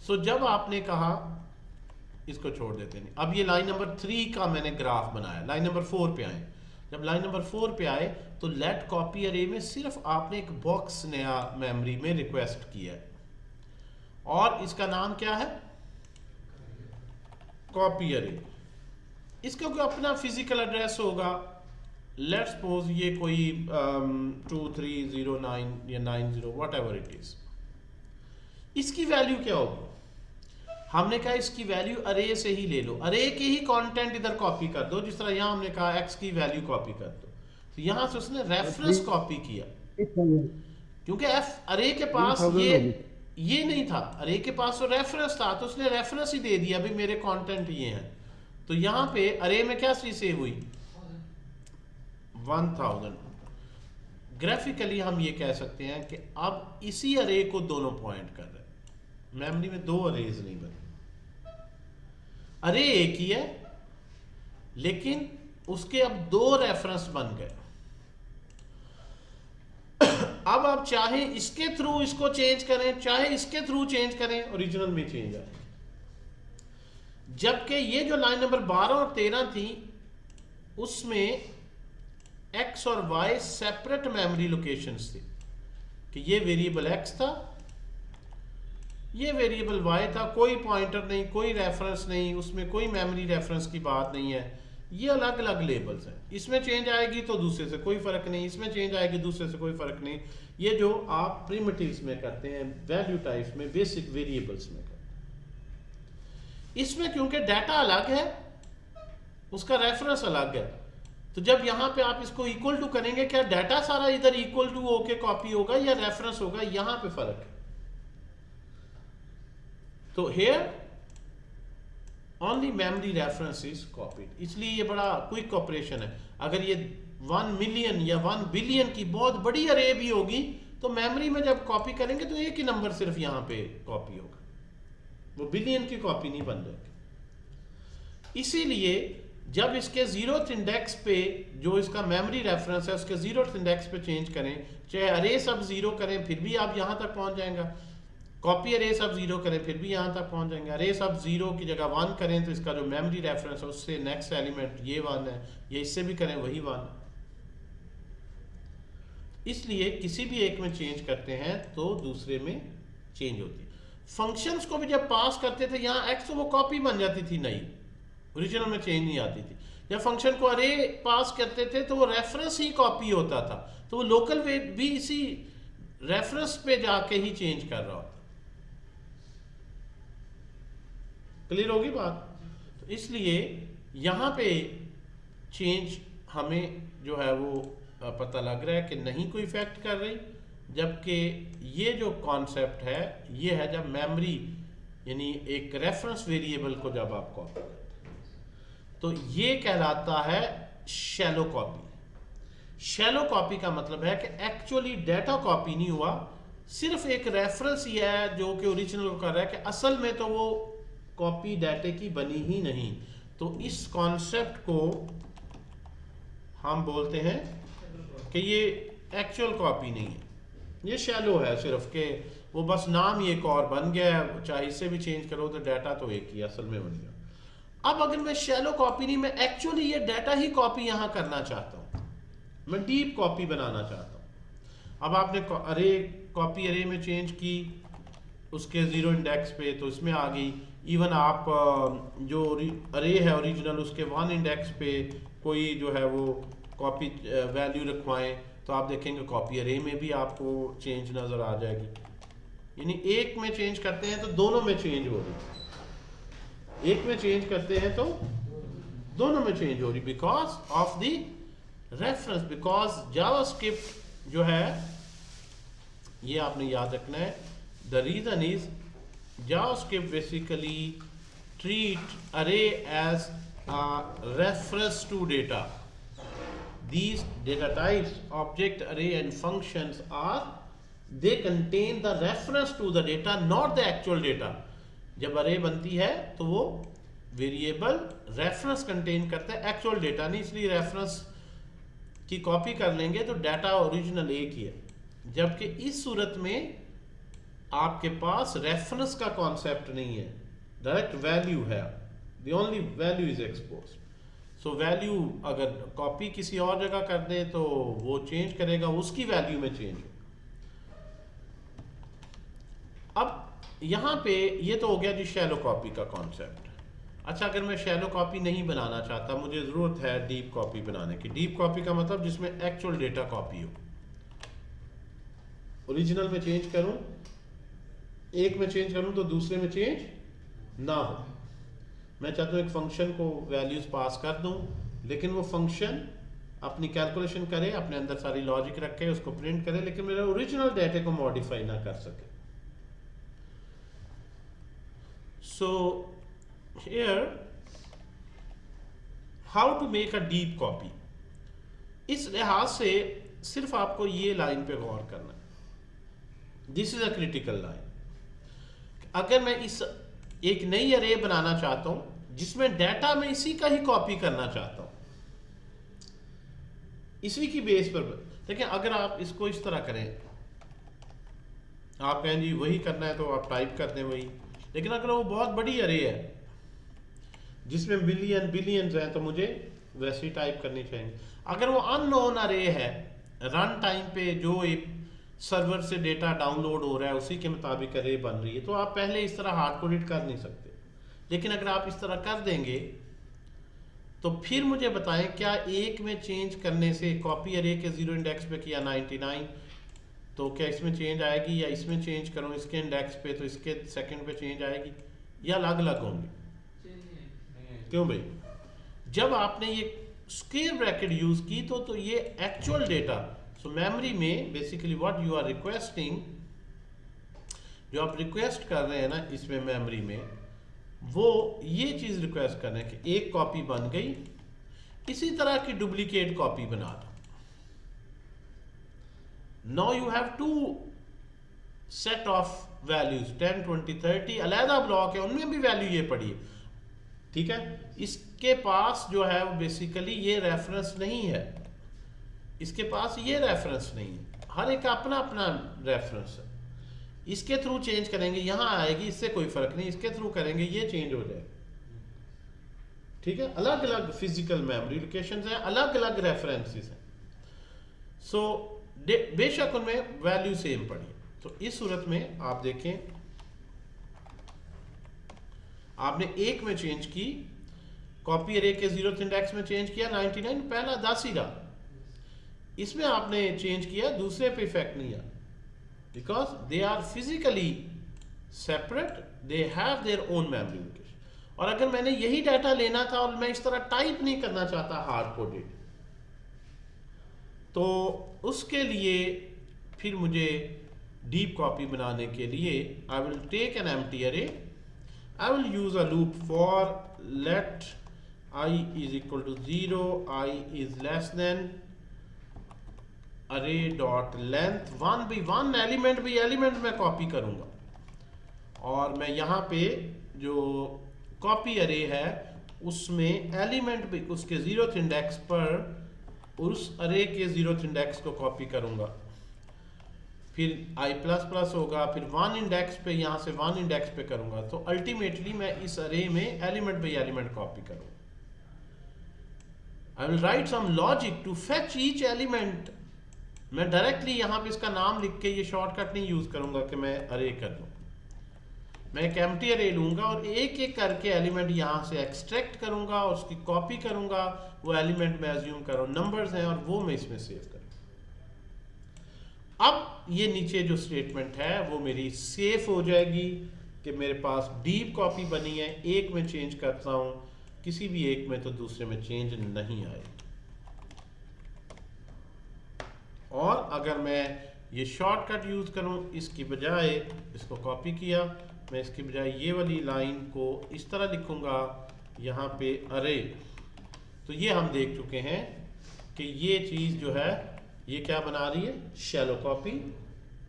सो जब आपने कहा, इसको छोड़ देते नहीं, अब ये लाइन नंबर 3 का मैंने ग्राफ बनाया, लाइन नंबर 4 पे आए। जब लाइन नंबर 4 पे आए तो लेट कॉपी अरे में सिर्फ आपने एक बॉक्स नया मेमोरी में रिक्वेस्ट किया है और इसका नाम क्या है, कॉपी अरे। इसका कोई अपना फिजिकल एड्रेस होगा, लेट्स सपोज ये कोई 2309 या 90 व्हाटएवर इट इज। इसकी वैल्यू क्या होगी, हमने कहा इसकी वैल्यू अरे से ही ले लो, अरे के ही कंटेंट इधर कॉपी कर दो, जिस तरह यहां हमने कहा एक्स की वैल्यू कॉपी कर दो, तो यहां से उसने रेफरेंस कॉपी किया, क्योंकि एफ अरे के पास ये नहीं था, अरे के पास तो रेफरेंस था, तो उसने रेफरेंस ही दे दिया भाई मेरे कंटेंट ये हैं। तो यहां पे अरे में क्या चीज सेव हुई, 1000। ग्राफिकली हम ये कह सकते हैं कि अब इसी अरे को दोनों पॉइंट कर रहे हैं, मेमोरी में दो अरेज नहीं बने, अरे एक ही है लेकिन उसके अब दो रेफरेंस बन गए। अब आप चाहे इसके थ्रू इसको चेंज करें, चाहे इसके थ्रू चेंज करें, ओरिजिनल में चेंज आए। जबकि ये जो लाइन नंबर 12 और 13 थी उसमें एक्स और वाई सेपरेट मेमोरी लोकेशंस थी, कि ये वेरिएबल एक्स था, ये वेरिएबल वाई था, कोई पॉइंटर नहीं, कोई रेफरेंस नहीं, उसमें कोई मेमोरी रेफरेंस की बात नहीं है, ये अलग अलग लेबल्स हैं। इसमें चेंज आएगी तो दूसरे से कोई फर्क नहीं, इसमें चेंज आएगी दूसरे से कोई फर्क नहीं। ये जो आप प्रिमिटिव्स में करते हैं, वैल्यू टाइप्स में, बेसिक वेरिएबल्स में करते हैं, इसमें क्योंकि डाटा अलग है, उसका रेफरेंस अलग है, तो जब यहां पे आप इसको इक्वल टू करेंगे, क्या डाटा सारा इधर इक्वल टू होके कॉपी होगा या रेफरेंस होगा, यहां पे फर्क है। तो here only memory reference is copied, इसलिए ये बड़ा क्विक ऑपरेशन है। अगर ये 1 मिलियन या 1 बिलियन की बहुत बड़ी अरे भी होगी तो मेमोरी में जब कॉपी करेंगे तो एक ही नंबर सिर्फ यहां पे कॉपी होगा, वो बिलियन की कॉपी नहीं बन जाएगी। इसीलिए जब इसके 0th इंडेक्स पे जो इसका मेमोरी रेफरेंस है उसके 0th इंडेक्स पे चेंज करें, चाहे अरे सब 0 करें फिर भी आप यहां तक पहुंच जाएगा, कॉपी अरे सब 0 करें फिर भी यहां तक पहुंच जाएंगे, अरे सब 0 की जगह 1 करें तो इसका जो मेमोरी रेफरेंस है उससे नेक्स्ट एलिमेंट ये 1 है, ये इससे भी करें वही 1। इसलिए किसी भी एक में चेंज करते हैं तो दूसरे में चेंज होती है। फंक्शंस को भी जब पास करते थे यहाँ एक्स, तो वो कॉपी बन जाती थी, नई ओरिजिनल में चेंज नहीं आती थी। जब फंक्शन को अरे पास करते थे तो वो रेफरेंस ही कॉपी होता था, तो वो लोकल वेट भी इसी रेफरेंस पे जाके ही चेंज कर रहा होता। क्लियर होगी बात? तो इसलिए यहाँ पे चेंज हमें जो है वो पता लग रहा है कि नहीं कोई इफेक्ट कर रही, जबकि ये जो कॉन्सेप्ट है ये है जब मेमोरी यानी एक रेफरेंस वेरिएबल को जब आप कॉपी करते हैं तो ये कहलाता है शैलो कॉपी। शैलो कॉपी का मतलब है कि एक्चुअली डाटा कॉपी नहीं हुआ, सिर्फ एक रेफरेंस ही है जो कि ओरिजिनल को कर रहा है, कि असल में तो वो कॉपी डाटे की बनी ही नहीं। तो इस कॉन्सेप्ट को हम बोलते हैं कि ये एक्चुअल कॉपी नहीं है, ये शैलो है, सिर्फ के वो बस नाम ही एक और बन गया है, चाहे इससे भी चेंज करो तो डाटा तो एक ही असल में बन गया। अब अगर मैं शैलो कॉपी नहीं, मैं एक्चुअली ये डाटा ही कॉपी यहां करना चाहता हूं, मैं डीप कॉपी बनाना चाहता हूं। अब आपने अरे कॉपी अरे में चेंज की उसके 0 इंडेक्स पे तो इसमें आ गई। इवन आप जो अरे है ओरिजिनल उसके 1 इंडेक्स पे कोई जो है वो कॉपी वैल्यू रखवाएं तो आप देखेंगे कॉपी अरे में भी आपको चेंज नजर आ जाएगी। यानी एक में चेंज करते हैं तो दोनों में चेंज हो रही, एक में चेंज करते हैं तो दोनों में चेंज हो रही, because of the reference. Because JavaScript जो है ये आपने याद रखना है, the reason is JavaScript basically treat array as a reference to data, these data types, object, array and functions are, they contain the reference to the data, not the actual data. जब array बनती है तो वो variable reference contain करता है, actual data नहीं, इसलिए reference की कॉपी कर लेंगे तो डाटा ओरिजिनल एक ही है। जबकि इस सूरत में आपके पास रेफरेंस का कॉन्सेप्ट नहीं है, डायरेक्ट वैल्यू है, the only value is expose. So value अगर कॉपी किसी और जगह कर दे तो वो चेंज करेगा, उसकी वैल्यू में चेंज हो। अब यहां पे ये तो हो गया जी शैलो कॉपी का कॉन्सेप्ट। अच्छा, अगर मैं शैलो कॉपी नहीं बनाना चाहता, मुझे ज़रूरत है डीप कॉपी बनाने की। डीप कॉपी का मतलब जिसमें एक्चुअल डेटा कॉपी हो, ओरिजिनल में चेंज करूं, एक में चेंज करूं तो दूसरे में चेंज ना हो। मैं चाहता हूं एक फंक्शन को वैल्यूज पास कर दूं, लेकिन वो फंक्शन अपनी कैलकुलेशन करे, अपने अंदर सारी लॉजिक रखे, उसको प्रिंट करे, लेकिन मेरे ओरिजिनल डेटा को मॉडिफाई ना कर सके। सो here how to make a deep copy, इस लिहाज से सिर्फ आपको ये लाइन पे गौर करना है, this is a critical line. अगर मैं इस एक नई अरे बनाना चाहता हूं जिसमें डाटा मैं इसी का ही कॉपी करना चाहता हूं, इसी की बेस पर, देखिए अगर आप इसको इस तरह करें, आप कहें जी वही करना है तो आप टाइप कर दें वही, लेकिन अगर वो बहुत बड़ी अरे है जिसमें बिलियंस हैं तो मुझे वैसे ही टाइप करनी चाहिए। अगर वो अननोन अरे है, रन टाइम पे जो एक सर्वर से डेटा डाउनलोड हो रहा है उसी के मुताबिक अरे बन रही है, तो आप पहले इस तरह हार्ड कोडेड कर नहीं सकते। लेकिन अगर आप इस तरह कर देंगे तो फिर मुझे बताएं, क्या एक में चेंज करने से, कॉपी अरे के 0 इंडेक्स पे किया 99, तो क्या इसमें चेंज आएगी, या इसमें चेंज करूं इसके इंडेक्स पे तो इसके सेकंड पे चेंज आएगी, या अलग अलग होंगी? क्यों भाई? जब आपने ये स्क्वायर ब्रैकेट यूज की तो ये एक्चुअल डेटा, सो मेमोरी में basically what you are requesting, जो आप रिक्वेस्ट कर रहे हैं ना इसमें मेमोरी में, वो ये चीज रिक्वेस्ट कर रहे हैं कि एक कॉपी बन गई, इसी तरह की डुप्लीकेट कॉपी बना दो। Now you have two set of values 10, 20, 30 अलहदा ब्लॉक है, उनमें भी वैल्यू ये पड़ी है, ठीक है। इसके पास जो है वो बेसिकली ये रेफरेंस नहीं है, इसके पास ये रेफरेंस नहीं है, हर एक अपना अपना रेफरेंस है। इसके थ्रू चेंज करेंगे यहां आएगी, इससे कोई फर्क नहीं, इसके थ्रू करेंगे ये चेंज हो जाएगा, ठीक है। अलग अलग फिजिकल मेमोरी लोकेशंस हैं, अलग अलग रेफरेंसेस हैं, सो बेशक उनमें वैल्यू सेम पड़ी है। तो इस सूरत में आप देखें, आपने एक में चेंज की, कॉपी अरे के 0th इंडेक्स में चेंज किया 99, पहला 10 ही रहा। इसमें आपने चेंज किया, दूसरे पे इफेक्ट नहीं आया, because they are physically separate, they have their own memory location. और अगर मैंने यही डाटा लेना था और मैं इस तरह टाइप नहीं करना चाहता हार्ड कोडेड, तो उसके लिए फिर मुझे डीप कॉपी बनाने के लिए I will take an empty array, I will use a loop for let I is equal to 0, I is less than array dot length 1 by 1 element भी एलिमेंट में कॉपी करूंगा, और मैं यहाँ पे जो कॉपी अरे है उसमें एलिमेंट भी उसके 0th इंडेक्स पर उस अरे के 0th इंडेक्स को कॉपी करूंगा, फिर i++ होगा, फिर 1 इंडेक्स पे, यहाँ से 1 इंडेक्स पे करूंगा, तो अल्टीमेटली मैं इस अरे में एलिमेंट बाई एलिमेंट कॉपी करूंगा। I will write some logic to fetch each element. मैं डायरेक्टली यहाँ पे इसका नाम लिख के ये शॉर्टकट नहीं यूज करूंगा कि मैं अरे कर दूं, मैं एक एम्प्टी अरे लूंगा और एक एक करके एलिमेंट यहाँ से एक्सट्रैक्ट करूंगा और उसकी कॉपी करूंगा, वो एलिमेंट में एज्यूम करो नंबर्स हैं और वो मैं इसमें सेव करूंगा। अब ये नीचे जो स्टेटमेंट है वो मेरी सेफ हो जाएगी कि मेरे पास डीप कॉपी बनी है, एक में चेंज करता हूं किसी भी एक में तो दूसरे में चेंज नहीं आएगी। और अगर मैं ये शॉर्टकट यूज करूं, इसकी बजाय इसको कॉपी किया, मैं इसकी बजाय ये वाली लाइन को इस तरह लिखूंगा यहाँ पे अरे, तो ये हम देख चुके हैं कि ये चीज़ जो है ये क्या बना रही है, शैलो कॉपी,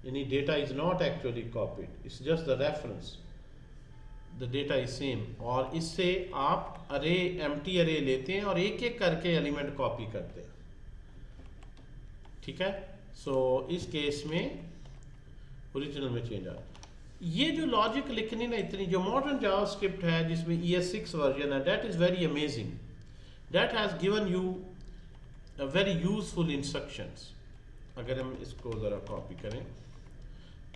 यानी data is not actually copied, it's just the reference, the data is same. और इससे आप अरे एम्प्टी अरे लेते हैं और एक एक करके एलिमेंट कॉपी करते हैं, ठीक है। सो इस केस में ओरिजिनल में चेंज आ, ये जो लॉजिक लिखनी ना इतनी, जो मॉडर्न जावास्क्रिप्ट है जिसमें ES6 वर्जन है, that is very amazing, that has given you very useful instructions. अगर हम इसको ज़रा कॉपी करें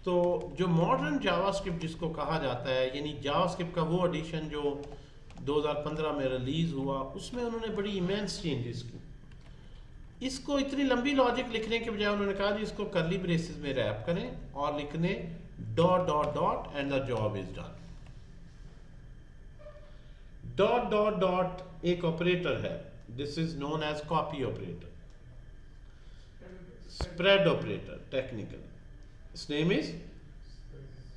तो जो मॉडर्न जावास्क्रिप्ट जिसको कहा जाता है, यानी जावास्क्रिप्ट का वो एडिशन जो 2015 में रिलीज़ हुआ, उसमें उन्होंने बड़ी इमेंस चेंजेस की। इसको इतनी लंबी लॉजिक लिखने के बजाय उन्होंने कहा जी इसको कर्ली ब्रेसेस में रैप करें और लिखने dot dot dot and the job is done. Dot dot dot एक ऑपरेटर है, this is known as copy operator, spread operator technical, इस नेम इज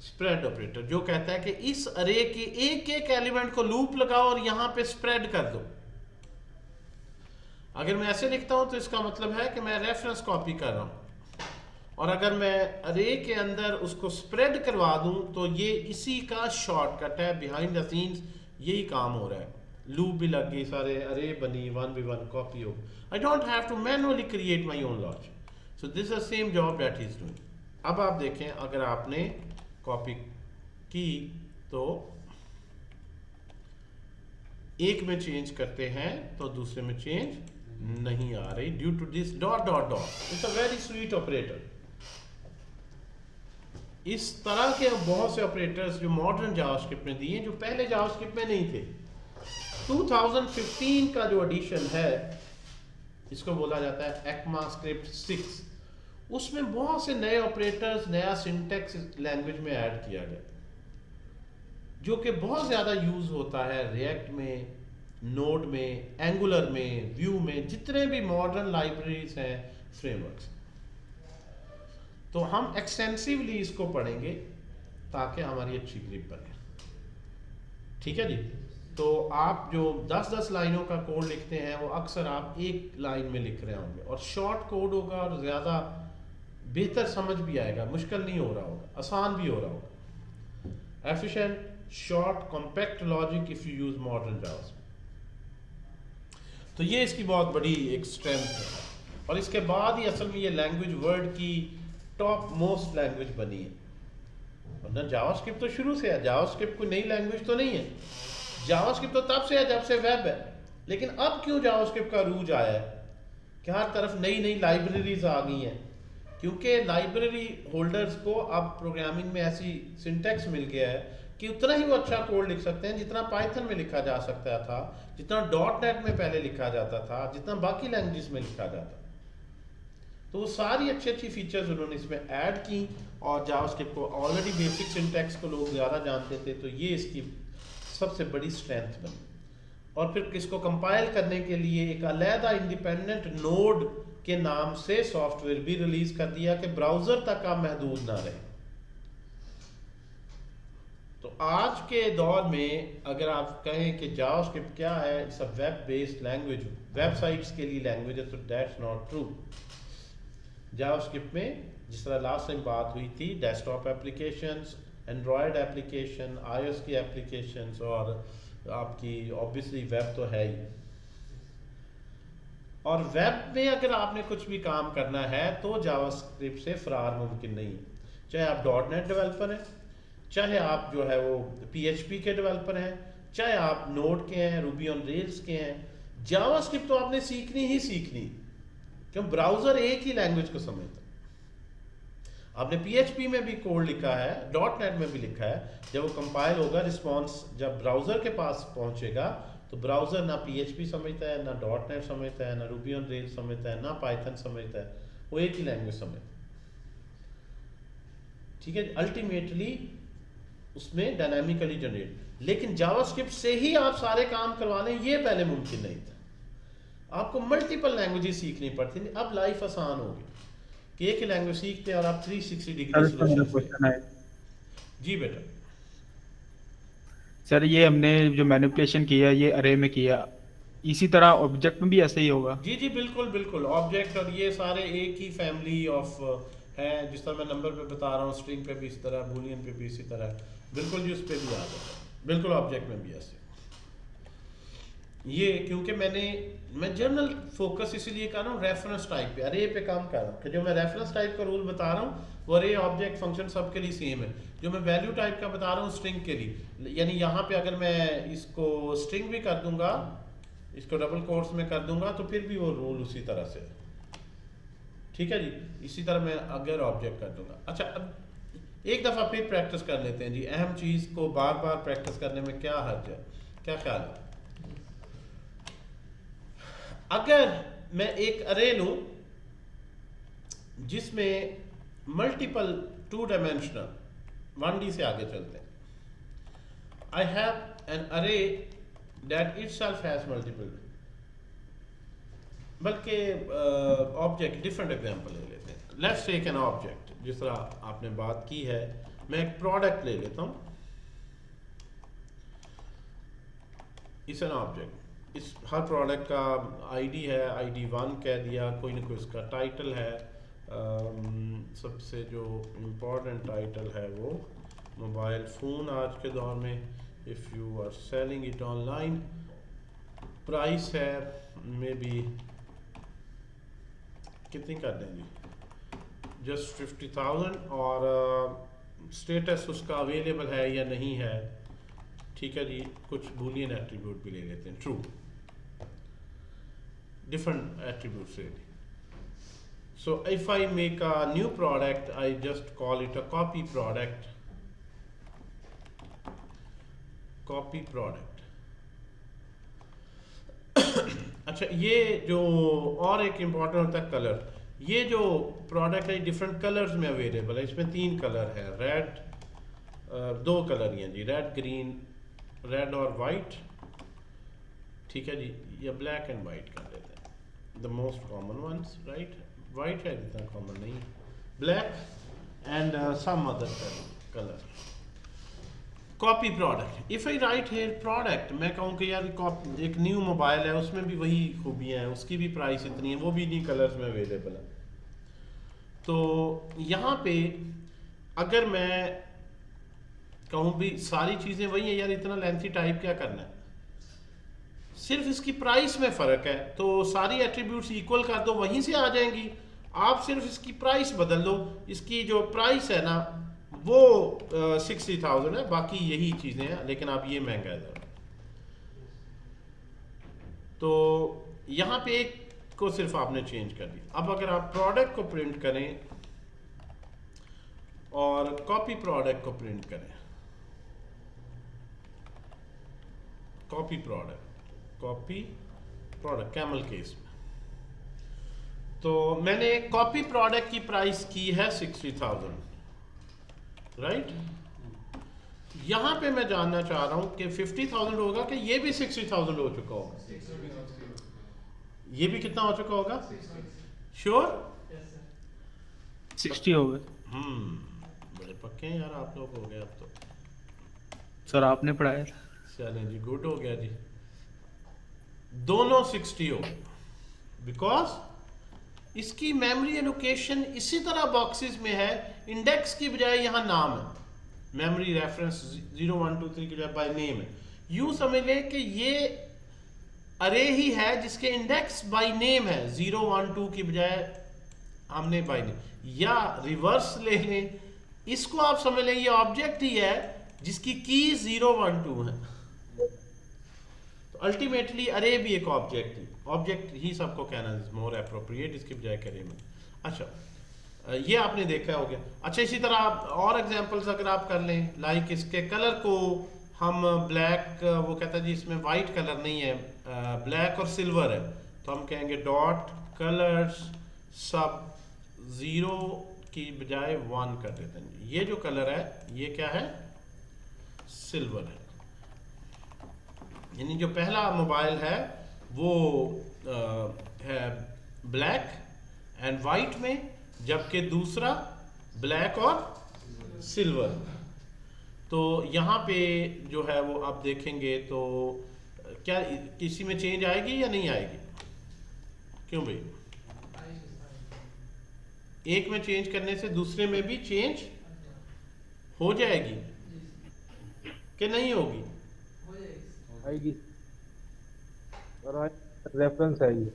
स्प्रेड ऑपरेटर, जो कहता है कि इस अरे के एक एक एलिमेंट को लूप लगाओ और यहां पे स्प्रेड कर दो। अगर मैं ऐसे लिखता हूं तो इसका मतलब है कि मैं रेफरेंस कॉपी कर रहा हूं, और अगर मैं अरे के अंदर उसको स्प्रेड करवा दूं तो ये इसी का शॉर्टकट है, बिहाइंड द सीन्स यही काम हो रहा है। लूप भी लग गई, सारे अरे बनी, 1v1 कॉपी हो, I don't have to manually create my own logic, so this is same job that is doing. अब आप देखें, अगर आपने कॉपी की तो एक में चेंज करते हैं तो दूसरे में चेंज नहीं आ रही, due to this dot dot dot. It's a very sweet operator. इस तरह के बहुत से ऑपरेटर्स जो मॉडर्न जावास्क्रिप्ट में दिए, जो पहले जावास्क्रिप्ट में नहीं थे। 2015 का जो एडिशन है, इसको बोला जाता है ECMAScript 6, उसमें बहुत से नए ऑपरेटर्स, नया सिंटैक्स लैंग्वेज में ऐड किया गया, जो कि बहुत ज़्यादा यूज़ होता है रिएक्ट में, नोड में, एंगुलर में, व्यू में, जितने भी मॉडर्न लाइब्रेरीज हैं, फ्रेमवर्क्स। तो हम एक्सटेंसिवली इसको पढ़ेंगे ताकि हमारी अच्छी ग्रिप बने, ठीक है जी। तो आप जो 10-10 लाइनों का कोड लिखते हैं वो अक्सर आप एक लाइन में लिख रहे होंगे, और शॉर्ट कोड होगा और ज़्यादा बेहतर समझ भी आएगा, मुश्किल नहीं हो रहा होगा, आसान भी हो रहा होगा। Efficient, short, compact logic if you use modern JavaScript. तो ये इसकी बहुत बड़ी एक स्ट्रेंथ है, और इसके बाद ही असल में ये लैंग्वेज वर्ल्ड की टॉप मोस्ट लैंग्वेज बनी है। वरना जावास्क्रिप्ट तो शुरू से है, जावास्क्रिप्ट कोई नई लैंग्वेज तो नहीं है, जावास्क्रिप्ट तो तब से है जब से वेब है। लेकिन अब क्यों जावास्क्रिप्ट का रूज आया है कि हर तरफ नई नई लाइब्रेरीज आ गई हैं, क्योंकि लाइब्रेरी होल्डर्स को अब प्रोग्रामिंग में ऐसी सिंटैक्स मिल गया है कि उतना ही वो अच्छा कोड लिख सकते हैं जितना पाइथन में लिखा जा सकता था, जितना .NET में पहले लिखा जाता था, जितना बाकी लैंग्वेजेस में लिखा जाता। तो वो सारी अच्छी अच्छी फीचर्स उन्होंने इसमें ऐड की, और जावास्क्रिप्ट को ऑलरेडी बेसिक सिंटैक्स को लोग ज़्यादा जानते थे, तो ये इसकी सबसे बड़ी स्ट्रेंथ बनी। और फिर इसको कंपाइल करने के लिए एक अलहदा इंडिपेंडेंट नोड के नाम से सॉफ्टवेयर भी रिलीज कर दिया कि ब्राउजर तक आप महदूद ना रहे। तो आज के दौर में अगर आप कहें कि जावास्क्रिप्ट क्या है, it's a web based language, websites के लिए लैंग्वेज है, तो दैट्स नॉट ट्रू। जावास्क्रिप्ट में जिस तरह लास्ट टाइम बात हुई थी, desktop applications, Android application, iOS की एप्लीकेशंस, और आपकी ऑब्वियसली वेब तो है ही। और वेब में अगर आपने कुछ भी काम करना है तो जावास्क्रिप्ट से फरार मुमकिन नहीं है। चाहे आप .NET डेवलपर हैं, चाहे आप जो है वो PHP के डेवलपर हैं, चाहे आप नोड के हैं, रूबी ऑन रेल्स के हैं, जावास्क्रिप्ट तो आपने सीखनी ही सीखनी, क्यों ब्राउजर एक ही लैंग्वेज को समझता है। आपने PHP में भी कोड लिखा है, .NET में भी लिखा है, जब वो कंपाइल होगा, रिस्पॉन्स जब ब्राउजर के पास पहुंचेगा तो ब्राउजर ना PHP समझता है, ना .NEट समझता है, ना रूबी ऑन रेल्स समझता है, ना पाइथन समझता है, वो एक ही लैंग्वेज समझता है, ठीक है। अल्टीमेटली उसमें डायनामिकली जनरेट, लेकिन जावास्क्रिप्ट से ही आप सारे काम करवा लें, ये पहले मुमकिन नहीं था। आपको मल्टीपल लैंग्वेजेस सीखनी पड़ती थी। अब लाइफ आसान हो गई कि एक ही लैंग्वेज सीखते हैं और आप 360 डिग्री क्वेश्चन है जी बेटा। सर, ये हमने जो मैनिपुलेशन किया ये अरे में किया, इसी तरह ऑब्जेक्ट में भी ऐसे ही होगा। जी जी बिल्कुल बिल्कुल, ऑब्जेक्ट और ये सारे एक ही फैमिली ऑफ हैं। जिस तरह मैं नंबर पे बता रहा हूँ, स्ट्रिंग पे भी इस तरह, बूलियन पे भी इसी तरह, बिल्कुल जी उस पे भी आ जाता है, बिल्कुल ऑब्जेक्ट में भी ऐसे। ये क्योंकि मैं जनरल फोकस इसीलिए कर रहा हूँ रेफरेंस टाइप पे, अरे पे काम कर रहा हूँ कि जो मैं रेफरेंस टाइप का रूल बता रहा हूँ वो अरे ऑब्जेक्ट फंक्शन सब के लिए सेम है। जो मैं वैल्यू टाइप का बता रहा हूँ स्ट्रिंग के लिए, यानी यहाँ पे अगर मैं इसको स्ट्रिंग भी कर दूंगा, इसको डबल कोट्स में कर दूंगा, तो फिर भी वो रूल उसी तरह से, ठीक है जी। इसी तरह मैं अगर ऑब्जेक्ट कर दूंगा। अच्छा, अब एक दफ़ा फिर प्रैक्टिस कर लेते हैं जी। अहम चीज़ को बार बार प्रैक्टिस करने में क्या हर्ज है, क्या ख्याल है? अगर मैं एक अरे लूं जिसमें मल्टीपल 2 डायमेंशनल, 1D से आगे चलते हैं, आई हैव एन अरे दैट इटसेल्फ हैज मल्टीपल, बल्कि ऑब्जेक्ट डिफरेंट एग्जांपल ले लेते हैं। लेट्स टेक एन ऑब्जेक्ट, जिस तरह आपने बात की है, मैं एक प्रोडक्ट ले लेता हूं, इस एन ऑब्जेक्ट। इस हर प्रोडक्ट का आईडी है, आईडी 1 कह दिया, कोई ना कोई इसका टाइटल है। सबसे जो इम्पोर्टेंट टाइटल है वो मोबाइल फ़ोन आज के दौर में, if you are selling it online. Price है मे बी कितनी कर दें जी, जस्ट 50,000, और स्टेटस उसका अवेलेबल है या नहीं है, ठीक है जी। कुछ बूलियन एट्रीब्यूट भी ले लेते हैं, true, different attributes really. So if I make a new product, I just call it a copy product, copy product. अच्छा, ये जो और एक इम्पॉर्टेंट होता है कलर, ये जो प्रोडक्ट है डिफरेंट कलर्स में अवेलेबल है। इसमें 3 कलर है, रेड, 2 कलर ही हैं जी, रेड ग्रीन, रेड और वाइट, ठीक है जी। या ब्लैक एंड वाइट कर देते हैं, the most common ones, right. White है इतना कॉमन नहीं, black and some other colour. Copy product, if I write here product, मैं कहूँ कि यार एक न्यू मोबाइल है, उसमें भी वही खूबियाँ हैं, उसकी भी प्राइस इतनी है, वो भी इन्हीं कलर्स में अवेलेबल है। तो यहाँ पे अगर मैं कहूँ भी सारी चीज़ें वही है, यार इतना लेंथी टाइप क्या करना है, सिर्फ इसकी प्राइस में फ़र्क है, तो सारी एट्रीब्यूट्स इक्वल कर दो, वहीं से आ जाएंगी। आप सिर्फ इसकी प्राइस बदल दो, इसकी जो प्राइस है ना वो 60,000 है, बाकी यही चीज़ें हैं, लेकिन आप ये महंगा है ज़रा। तो यहाँ पे एक को सिर्फ आपने चेंज कर दिया। अब अगर आप प्रोडक्ट को प्रिंट करें और कॉपी प्रोडक्ट को प्रिंट करें, कॉपी प्रोडक्ट कैमल केस में, तो मैंने कॉपी प्रोडक्ट की प्राइस की है 60,000, राइट। यहां पे मैं जानना चाह रहा हूं कि 50,000 होगा कि ये भी 60,000 हो चुका होगा, ये भी कितना हो चुका होगा, श्योर? 60 हो गए। बड़े पक्के हैं यार आप लोग, हो गए अब तो। सर आपने पढ़ाया था। चलें जी, गुड हो गया जी, दोनों 60 हो गए, बिकॉज इसकी मेमोरी एलोकेशन इसी तरह बॉक्सेस में है, इंडेक्स की बजाय यहाँ नाम है, मेमोरी रेफरेंस 0 1 2 3 की बजाय बाय नेम है। यूं समझ लें कि ये अरे ही है जिसके इंडेक्स बाय नेम है, 0 1 2 की बजाय हमने बाय नेम, या रिवर्स ले लें, इसको आप समझ लें ये ऑब्जेक्ट ही है जिसकी की 0 1 2 है। तो अल्टीमेटली अरे भी एक ऑब्जेक्ट ही सबको कहना इज मोर एप्रोप्रिएट इसके बजाय करे में। अच्छा, ये आपने देखा हो गया। अच्छा, इसी तरह और एग्जांपल्स अगर आप कर लें, लाइक इसके कलर को हम ब्लैक, वो कहता है जी इसमें वाइट कलर नहीं है, ब्लैक और सिल्वर है, तो हम कहेंगे डॉट कलर्स सब 0 की बजाय 1 कर देते हैं। ये जो कलर है ये क्या है, सिल्वर है, यानी जो पहला मोबाइल है वो है ब्लैक एंड वाइट में, जबकि दूसरा ब्लैक और सिल्वर। तो यहाँ पे जो है वो आप देखेंगे तो क्या किसी में चेंज आएगी या नहीं आएगी? क्यों भाई? एक में चेंज करने से दूसरे में भी चेंज हो जाएगी कि नहीं होगी? आएगी और रेफरेंस है ये।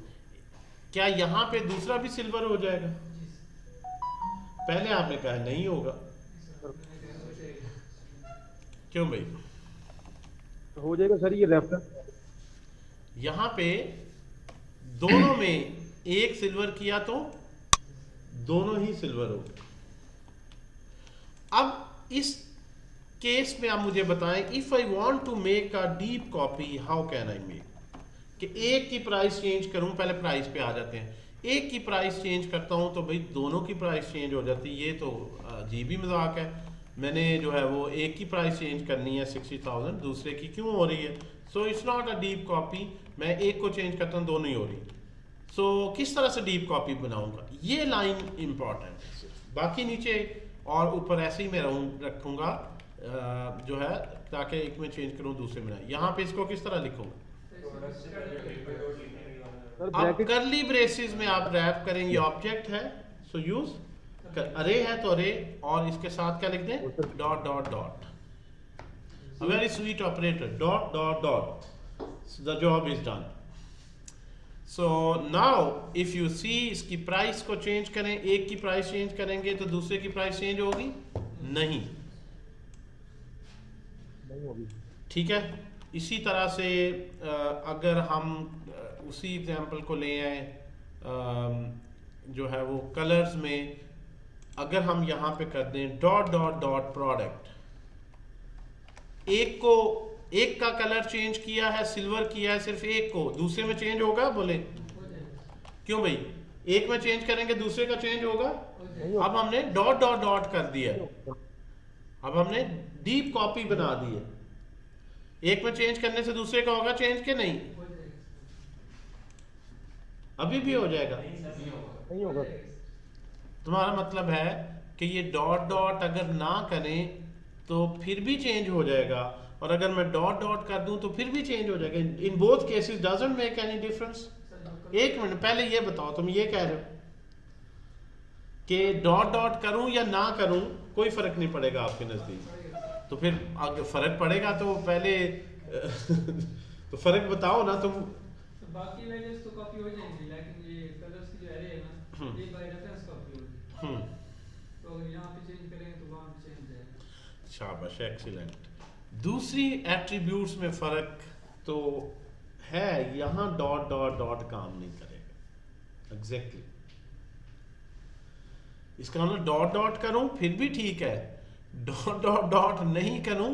क्या यहाँ पे दूसरा भी सिल्वर हो जाएगा? पहले आपने कहा नहीं होगा, क्यों भाई? तो हो जाएगा सर ये रेफरेंस। यहाँ पे दोनों में एक सिल्वर किया तो दोनों ही सिल्वर हो गए। अब इस केस में आप मुझे बताएं, if I want to make a deep copy how can I make? कि एक की प्राइस चेंज करूं, पहले प्राइस पे आ जाते हैं। एक की प्राइस चेंज करता हूं तो भाई दोनों की प्राइस चेंज हो जाती है, ये तो अजीब ही मजाक है। मैंने जो है वो एक की प्राइस चेंज करनी है 60,000, दूसरे की क्यों हो रही है? So it's not a deep copy. मैं एक को चेंज करता हूँ, दोनों ही हो रही। सो किस तरह से डीप कॉपी बनाऊंगा, ये लाइन इंपॉर्टेंट है सिर्फ। बाकी नीचे और ऊपर ऐसे ही मैं रखूंगा जो है, ताकि एक में चेंज करूं दूसरे में नहीं। यहाँ पे इसको किस तरह लिखूंगा? अब करली ब्रेसेस में आप रैप करेंगे, ऑब्जेक्ट है सो यूज, अरे है तो अरे, और इसके साथ क्या लिख दें? Dot dot dot. A very sweet operator, dot dot dot, the job is done. So now if you see, इसकी प्राइस को चेंज करें, एक की प्राइस चेंज करेंगे तो दूसरे की प्राइस चेंज होगी? नहीं होगी। ठीक है। इसी तरह से अगर हम उसी एग्जाम्पल को ले आए, जो है वो कलर्स में, अगर हम यहाँ पे कर दें डॉट डॉट डॉट प्रोडक्ट, एक का कलर चेंज किया है, सिल्वर किया है सिर्फ एक को, दूसरे में चेंज होगा? बोले क्यों भाई? एक में चेंज करेंगे दूसरे का चेंज होगा? अब हमने डॉट डॉट डॉट कर दिया है, अब हमने डीप कॉपी बना दी है। एक में चेंज करने से दूसरे का होगा चेंज के नहीं? अभी भी हो जाएगा? नहीं होगा। तुम्हारा मतलब है कि ये डॉट डॉट अगर ना करें तो फिर भी चेंज हो जाएगा, और अगर मैं डॉट डॉट कर दूं तो फिर भी चेंज हो जाएगा। In both cases doesn't make any difference. एक मिनट पहले ये बताओ, तुम ये कह रहे हो कि डॉट डॉट करूं या ना करूं कोई फर्क नहीं पड़ेगा आपके नजदीक, तो फिर अगर फर्क पड़ेगा तो पहले तो फर्क बताओ ना तुम। तो बाकी वैल्यूज तो कॉपी हो जाएंगी, लेकिन ये कलर्स की जो एरे है ना, ये बाय रेफरेंस कॉपी होगी। तो अगर यहाँ पे चेंज करेंगे तो वहाँ पे चेंज जाएगा। शाबाश, एक्सीलेंट। दूसरी एट्रीब्यूट्स में फर्क तो है, यहाँ डॉट डॉट डॉट काम नहीं करेगा। एग्जैक्टली इसका मतलब डॉट डॉट करूं फिर भी ठीक है, डॉट डॉट डॉट नहीं करूं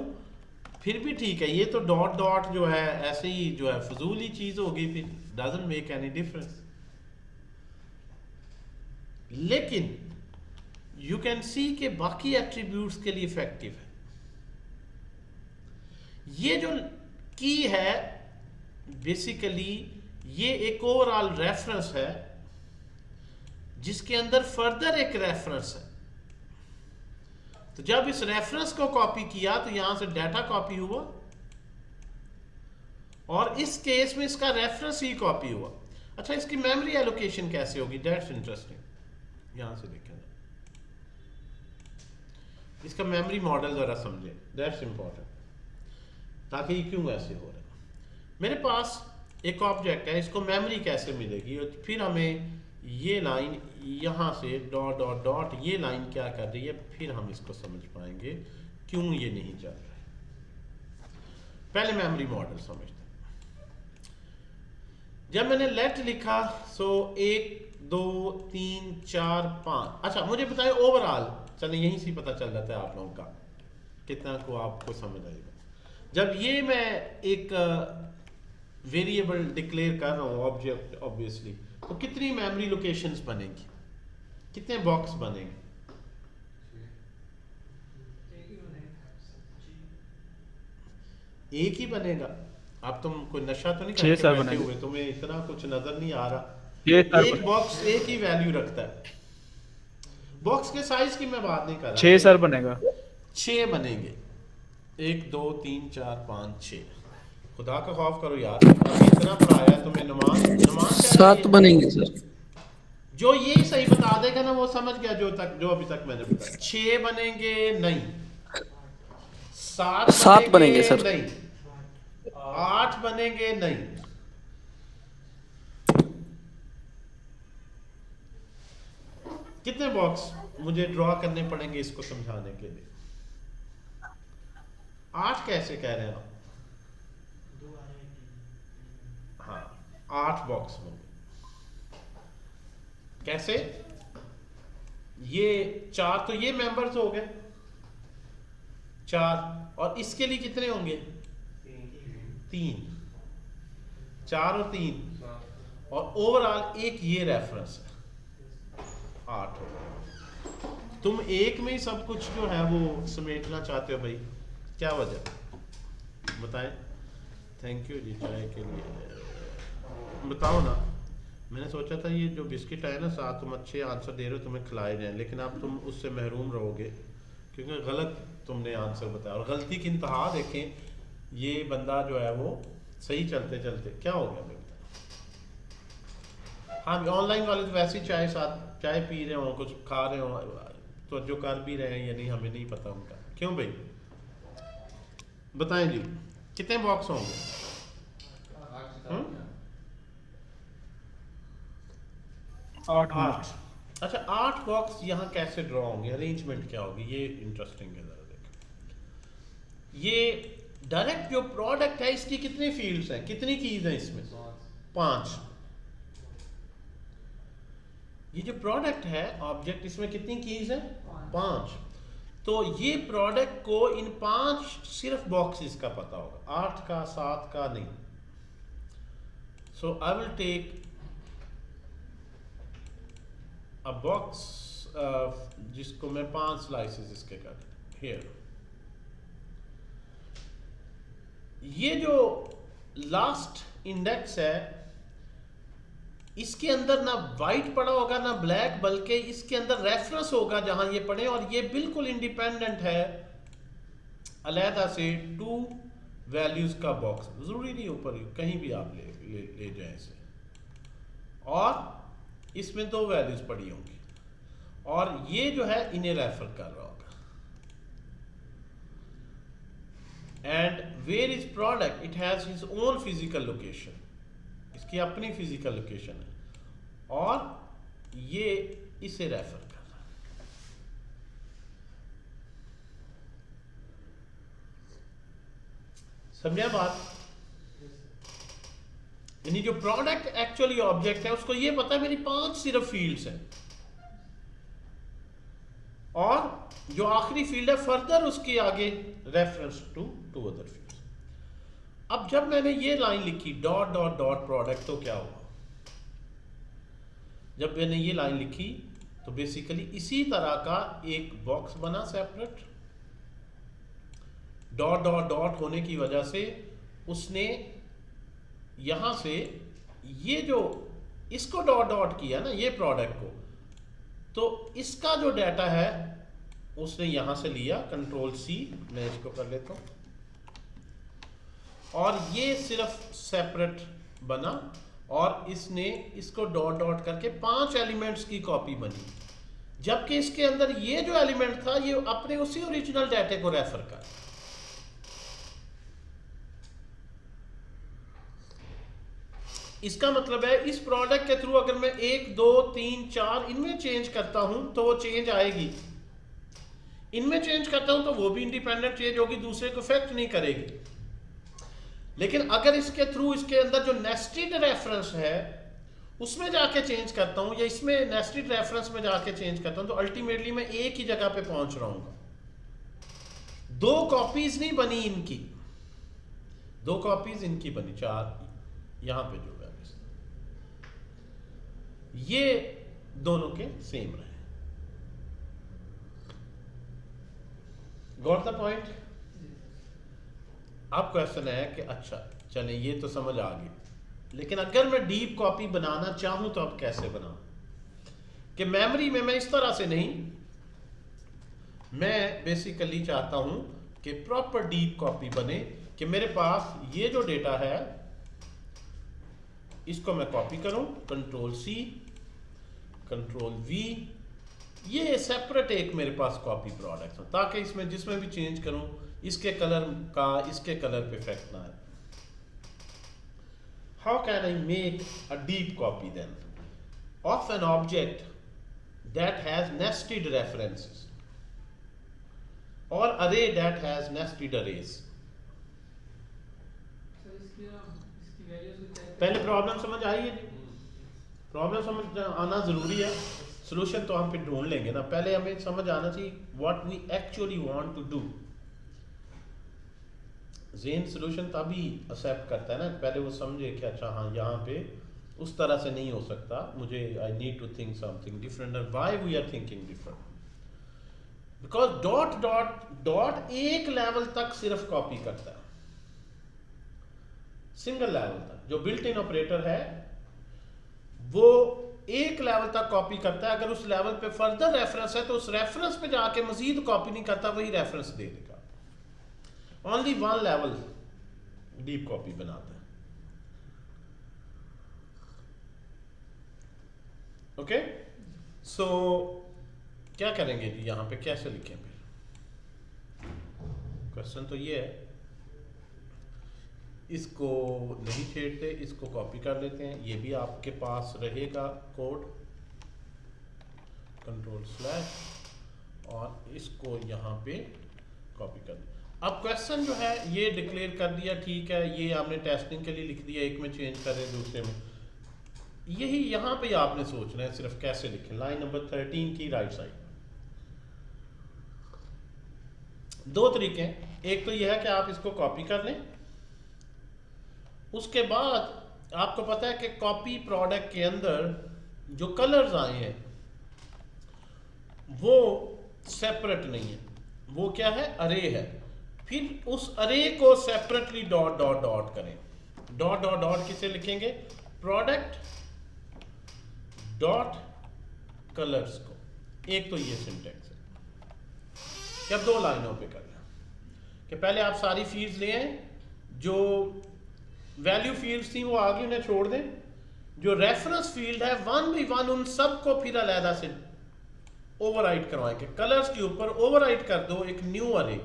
फिर भी ठीक है। ये तो डॉट डॉट जो है ऐसे ही जो है फजूल ही चीज होगी, फिर डजंट मेक एनी डिफरेंस। लेकिन यू कैन सी के बाकी एट्रीब्यूट्स के लिए इफेक्टिव है। ये जो की है बेसिकली ये एक ओवरऑल रेफरेंस है जिसके अंदर फर्दर एक रेफरेंस है। तो जब इस रेफरेंस को कॉपी किया तो यहां से डाटा कॉपी हुआ, और इस केस में इसका रेफरेंस ही कॉपी हुआ। अच्छा, इसकी मेमोरी एलोकेशन कैसे होगी? That's interesting. यहां से देखें, इसका मेमोरी मॉडल जरा समझे, दैट्स इंपॉर्टेंट, ताकि ये क्यों ऐसे हो रहा है। मेरे पास एक ऑब्जेक्ट है, इसको मेमोरी कैसे मिलेगी? और फिर हमें ये लाइन यहाँ से डॉट डॉट डॉट, ये लाइन क्या कर रही है, फिर हम इसको समझ पाएंगे क्यों ये नहीं चल रहा है। पहले मेमोरी मॉडल समझते हैं। जब मैंने लेट लिखा सो 1 2 3 4 5, अच्छा मुझे बताएं ओवरऑल, चले यहीं से पता चल जाता है आप लोगों का कितना को आपको समझ आएगा। जब ये मैं एक वेरिएबल डिक्लेयर कर रहा हूँ ऑब्जेक्ट, ऑब्वियसली, तो कितनी मेमोरी लोकेशंस बनेंगी, कितने बॉक्स बनेंगे? एक ही बनेगा। अब तुम कोई नशा तो नहीं करके बैठे हुए, तुम्हें इतना कुछ नजर नहीं आ रहा। एक बॉक्स एक ही वैल्यू रखता है। बॉक्स के साइज की मैं बात नहीं कर रहा। 6 सर बनेगा। 6 बनेंगे, 1 2 3 4 5 6। खुदा का खौफ करो यार, अभी इतना पढ़ाया है तुम्हें। नमाज नमाज क्या 7 चाहिए? बनेंगे सर। जो ये सही बता देगा ना वो समझ गया, जो अभी तक मैंने बताया। 6 बनेंगे नहीं, 7 7 बनेंगे सर। नहीं, 8 बनेंगे नहीं। कितने बॉक्स मुझे ड्रॉ करने पड़ेंगे इसको समझाने के लिए? 8 कैसे कह रहे हैं आप? हाँ 8 बॉक्स होंगे। कैसे? ये 4 तो ये मेंबर्स हो गए 4, और इसके लिए कितने होंगे? 3, 4 और 3, और ओवरऑल एक ये रेफरेंस है 8 हो गए। तुम एक में ही सब कुछ जो है वो समेटना चाहते हो भाई, क्या वजह बताएं? थैंक यू जी चाय के लिए। बताओ ना, मैंने सोचा था ये जो बिस्किट है ना साथ, तुम अच्छे आंसर दे रहे हो, तुम्हें खिलाए जाएं, लेकिन अब तुम उससे महरूम रहोगे क्योंकि गलत तुमने आंसर बताया। और गलती की इंतहा देखें, ये बंदा जो है वो सही चलते चलते क्या हो गया भाई? हाँ ऑनलाइन वाले तो वैसे ही चाय साथ चाय पी रहे हो, कुछ खा रहे हो, तो जो कर भी रहे हैं या नहीं हमें नहीं पता उनका। क्यों भाई बताएं जी, कितने बॉक्स होंगे? 8। अच्छा 8 बॉक्स यहाँ कैसे ड्रॉ होंगे, अरेंजमेंट क्या होगी, ये इंटरेस्टिंग है। जरा देखो, ये डायरेक्ट जो प्रोडक्ट है इसकी कितनी फील्ड्स हैं, कितनी कीज हैं इसमें? 5। ये जो प्रोडक्ट है ऑब्जेक्ट, इसमें कितनी कीज है? 5। तो ये प्रोडक्ट को इन 5 सिर्फ बॉक्सेस का पता होगा, 8 का 7 का नहीं। So I will take a box जिसको मैं 5 स्लाइसेस इसके कर हियर। ये जो लास्ट इंडेक्स है इसके अंदर ना वाइट पड़ा होगा ना ब्लैक, बल्कि इसके अंदर रेफरेंस होगा जहां ये पड़े, और ये बिल्कुल इंडिपेंडेंट है अलहदा से 2 वैल्यूज का बॉक्स। जरूरी नहीं ऊपर कहीं भी आप ले जाएं इसे, और इसमें 2 वैल्यूज पड़ी होंगी, और ये जो है इन्हें रेफर कर रहा होगा। And where is product, it has his own physical location, इसकी अपनी फिजिकल लोकेशन है, और ये इसे रेफर कर रहा है। समझा बात? यानी जो प्रोडक्ट एक्चुअली ऑब्जेक्ट है उसको ये पता है मेरी 5 सिर्फ फील्ड्स हैं, और जो आखिरी फील्ड है फर्दर उसके आगे रेफरेंस टू अदर फील्ड्स। अब जब मैंने ये लाइन लिखी डॉट डॉट डॉट प्रोडक्ट, तो क्या हुआ? जब मैंने ये लाइन लिखी तो बेसिकली इसी तरह का एक बॉक्स बना सेपरेट। डॉट डॉट डॉट होने की वजह से उसने यहां से ये जो इसको डॉट डॉट किया ना ये प्रोडक्ट को, तो इसका जो डाटा है उसने यहां से लिया, कंट्रोल C, मैं इसको कर लेता हूं, और ये सिर्फ सेपरेट बना, और इसने इसको डॉट डॉट करके 5 एलिमेंट्स की कॉपी बनी, जबकि इसके अंदर ये जो एलिमेंट था ये अपने उसी ओरिजिनल डाटे को रेफर कर। इसका मतलब है इस प्रोडक्ट के थ्रू अगर मैं 1 2 3 4 इनमें चेंज करता हूं तो वो चेंज आएगी, इनमें चेंज करता हूं तो वो भी इंडिपेंडेंट चेंज होगी, दूसरे को इफेक्ट नहीं करेगी। लेकिन अगर इसके थ्रू इसके अंदर जो नेस्टेड रेफरेंस है उसमें जाके चेंज करता हूं, या इसमें नेस्टेड रेफरेंस में जाके चेंज करता हूं, तो अल्टीमेटली मैं एक ही जगह पे पहुंच रहूंगा। 2 कॉपीज नहीं बनी इनकी, 2 कॉपीज इनकी बनी, 4 यहां पे जो वैल्यूज ये दोनों के सेम रहे। Got the point? अब क्वेश्चन है कि अच्छा चलें ये तो समझ आ गई, लेकिन अगर मैं डीप कॉपी बनाना चाहूं तो अब कैसे बनाऊं? कि मेमोरी में मैं इस तरह से नहीं, मैं बेसिकली चाहता हूं कि प्रॉपर डीप कॉपी बने, कि मेरे पास ये जो डेटा है इसको मैं कॉपी करूं, कंट्रोल सी, कंट्रोल वी, ये सेपरेट एक मेरे पास कॉपी प्रोडक्ट हो, ताकि इसमें जिसमें भी चेंज करूं इसके कलर का इसके कलर पे इफेक्ट ना आए। How can I make a deep copy then of an object that has nested references or array that has nested arrays। Sir इसकी वैल्यूज को चेक पहले प्रॉब्लम समझ आई है? प्रॉब्लम समझ आना जरूरी है, सॉल्यूशन तो हम फिर ढूंढ लेंगे ना। पहले हमें समझ आना चाहिए what we actually want to do. ज़ेन सॉल्यूशन तभी एक्सेप्ट करता है ना, पहले वो समझे कि अच्छा हाँ यहाँ पे उस तरह से नहीं हो सकता, मुझे I need to think something different. And why we are thinking different? Because dot dot dot एक लेवल तक सिर्फ कॉपी करता है, सिंगल लेवल तक। जो बिल्ट इन ऑपरेटर है वो एक लेवल तक कॉपी करता है। अगर उस लेवल पे फर्दर रेफरेंस है तो उस रेफरेंस पे जाके मजीद कॉपी नहीं करता, वही रेफरेंस दे देगा। Only one level deep copy बनाता है। ओके, सो क्या करेंगे जी, यहां पे कैसे लिखें? फिर क्वेश्चन तो ये है, इसको नहीं छेड़ते, इसको कॉपी कर लेते हैं। ये भी आपके पास रहेगा कोड, कंट्रोल स्लैश, और इसको यहाँ पे कॉपी कर दिया। अब क्वेश्चन जो है ये डिक्लेयर कर दिया, ठीक है, ये आपने टेस्टिंग के लिए लिख दिया, एक में चेंज कर रहे हैं दूसरे में। यही यहाँ पे आपने सोचना है सिर्फ कैसे लिखें। लाइन नंबर 13 की राइट साइड दो तरीके हैं। एक तो यह है कि आप इसको कॉपी कर लें, उसके बाद आपको पता है कि कॉपी प्रोडक्ट के अंदर जो कलर्स आए हैं वो सेपरेट नहीं है, वो क्या है, अरे है। फिर उस अरे को सेपरेटली डॉट डॉट डॉट करें। डॉट डॉट डॉट किसे लिखेंगे? प्रोडक्ट डॉट कलर्स को। एक तो ये सिंटेक्स है कि अब दो लाइनों पे करना कि पहले आप सारी फील्ड्स ले आए, जो वैल्यू फील्ड्स थी वो आगे उन्हें छोड़ दें, जो रेफरेंस फील्ड है वन बाई वन उन सबको फिर अलहदा से ओवरराइट करवाएं कि कलर्स के ऊपर ओवरराइट कर दो एक न्यू अरे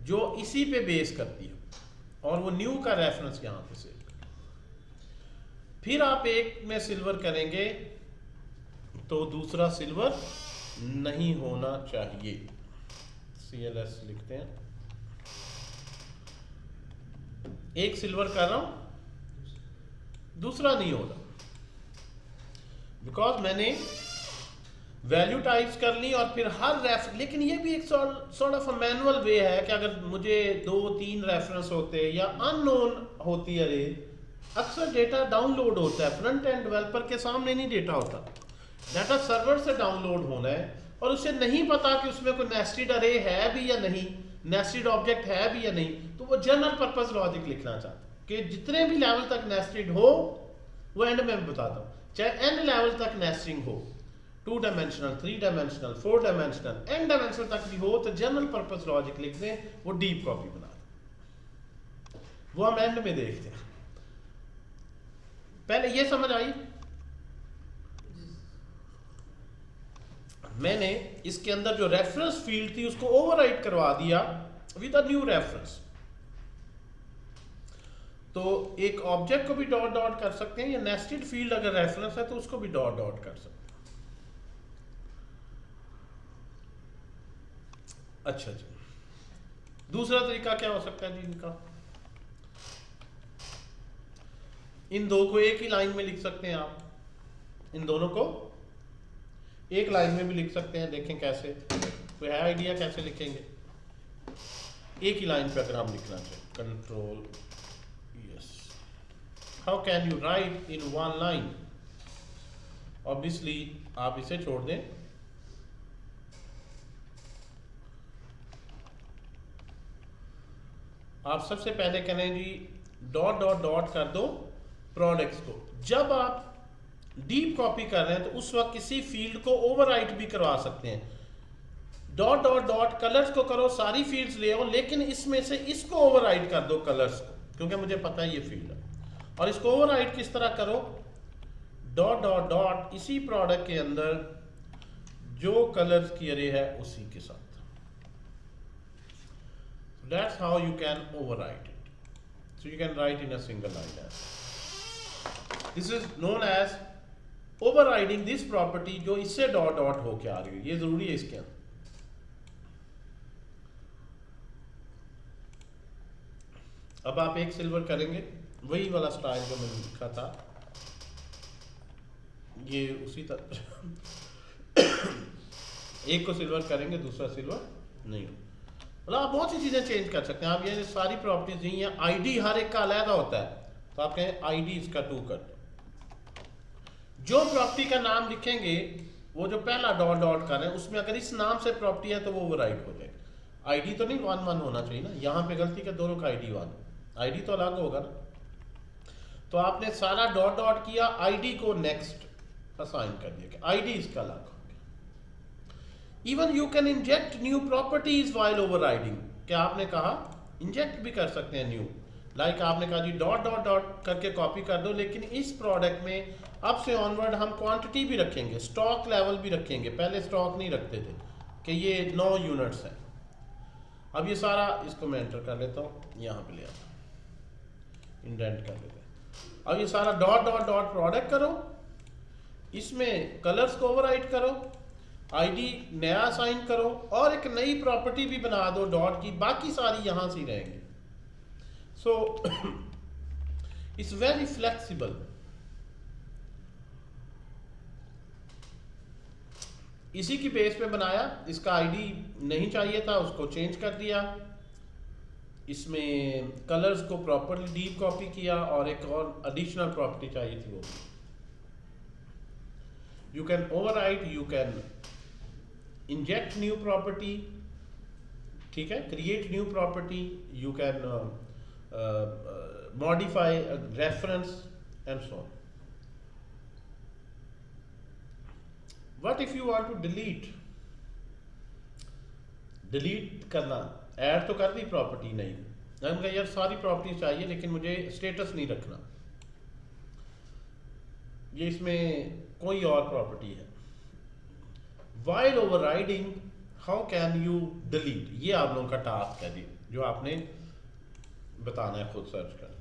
जो इसी पे बेस करती है, और वो न्यू का रेफरेंस यहां पे सेव कर। फिर आप एक में सिल्वर करेंगे तो दूसरा सिल्वर नहीं होना चाहिए। CLS लिखते हैं, एक सिल्वर कर रहा हूं, दूसरा नहीं होगा, बिकॉज मैंने वैल्यू टाइप्स कर ली और फिर हर लेकिन ये भी एक सॉर्ट ऑफ मैनुअल वे है कि अगर मुझे 2-3 रेफरेंस होते या अननोन होती है अरे, अक्सर डेटा डाउनलोड होता है, फ्रंट एंड डेवलपर के सामने नहीं डेटा होता, डाटा सर्वर से डाउनलोड होना है, और उसे नहीं पता कि उसमें कोई नेस्टेड अरे है भी या नहीं, नेस्टेड ऑब्जेक्ट है भी या नहीं, तो वो जनरल पर्पस लॉजिक लिखना चाहता है कि जितने भी लेवल तक नेस्टेड हो वो एंड में बताता हूँ, चाहे n लेवल तक नेस्टिंग हो, 2 dimensional, 3 dimensional, 4 dimensional, n dimensional तक भी हो, तो जनरल पर्पस लॉजिक लिख दें, वो डीप कॉपी बना दें। वो हम एंड में देखते हैं। पहले ये समझ आई, मैंने इसके अंदर जो रेफरेंस फील्ड थी उसको ओवरराइट करवा दिया विद अ न्यू रेफरेंस। तो एक ऑब्जेक्ट को भी डॉट डॉट कर सकते हैं, या नेस्टेड फील्ड अगर रेफरेंस है तो उसको भी डॉट डॉट कर सकते हैं। अच्छा जी, दूसरा तरीका क्या हो सकता है जी इनका? इन दो को एक ही लाइन में लिख सकते हैं आप, इन दोनों को एक लाइन में भी लिख सकते हैं। देखें कैसे, कोई है आइडिया कैसे लिखेंगे? एक ही लाइन पे अगर हम लिखना चाहें, control yes, how can you right in one line? Obviously आप इसे छोड़ दें, आप सबसे पहले करें जी डॉट डॉट डॉट कर दो प्रोडक्ट्स को। जब आप डीप कॉपी कर रहे हैं तो उस वक्त किसी फील्ड को ओवरराइट भी करवा सकते हैं। डॉट डॉट डॉट कलर्स को करो, सारी फील्ड्स ले आओ, लेकिन इसमें से इसको ओवरराइड कर दो कलर्स को, क्योंकि मुझे पता है ये फील्ड है। और इसको ओवरराइड किस तरह करो, डॉट डॉट डॉट इसी प्रोडक्ट के अंदर जो कलर्स की अरे है उसी के साथ। That's how you can override it. So you can write in a single line as. This is known as overriding this property जो इससे डॉट डॉट होके आ रही है, ये जरूरी है इसके अंदर। अब आप एक सिल्वर करेंगे, वही वाला स्टाइल जो मैंने लिखा था, ये उसी तरह एक को सिल्वर करेंगे, दूसरा सिल्वर नहीं। मतलब आप बहुत सी चीज़ें चेंज कर सकते हैं। आप ये सारी प्रॉपर्टीज नहीं है, आईडी हर एक का अलग होता है, तो आप कहें आईडी इसका 2 कर दो। जो प्रॉपर्टी का नाम लिखेंगे वो जो पहला डॉट डॉट कर रहे हैं उसमें अगर इस नाम से प्रॉपर्टी है तो वो ओवरराइड हो जाएगी। आईडी तो नहीं 1 1 होना चाहिए ना, यहाँ पे गलती का दोनों का आईडी 1, आईडी तो अलग होगा ना। तो आपने सारा डॉट डॉट किया, आईडी को नेक्स्ट असाइन कर दिया कि आईडी इसका अलग हो गया। Even you can inject new properties while overriding, क्या आपने कहा इंजेक्ट भी कर सकते हैं न्यू, लाइक आपने कहा जी डॉट डॉट डॉट करके कॉपी कर दो, लेकिन इस प्रोडक्ट में अब से ऑनवर्ड हम क्वांटिटी भी रखेंगे, स्टॉक लेवल भी रखेंगे। पहले स्टॉक नहीं रखते थे कि ये 9 यूनिट्स हैं। अब ये सारा इसको मैं एंटर कर लेता हूँ, यहाँ पे ले आता हूँ, इंडेंट कर लेते हैं। अब ये सारा डॉट डॉट डॉट प्रोडक्ट करो, इसमें कलर्स को ओवरराइड करो, आईडी नया असाइन करो और एक नई प्रॉपर्टी भी बना दो डॉट की, बाकी सारी यहाँ से रहेंगी। So it's very flexible. इसी की बेस पे बनाया, इसका आईडी नहीं चाहिए था उसको चेंज कर दिया, इसमें कलर्स को प्रॉपरली डीप कॉपी किया और एक और एडिशनल प्रॉपर्टी चाहिए थी वो। You can override, you can inject new property, ठीक है, create new property, you can modify reference and so on. What if you want to delete? Delete करना, ऐड तो कर दी प्रॉपर्टी, नहीं हम कहें यार सारी प्रॉपर्टी चाहिए लेकिन मुझे स्टेटस नहीं रखना, ये इसमें कोई और प्रॉपर्टी है। While overriding, how can you delete? ये आप लोगों का टास्क है जी, जो आपने बताना है खुद सर्च करके।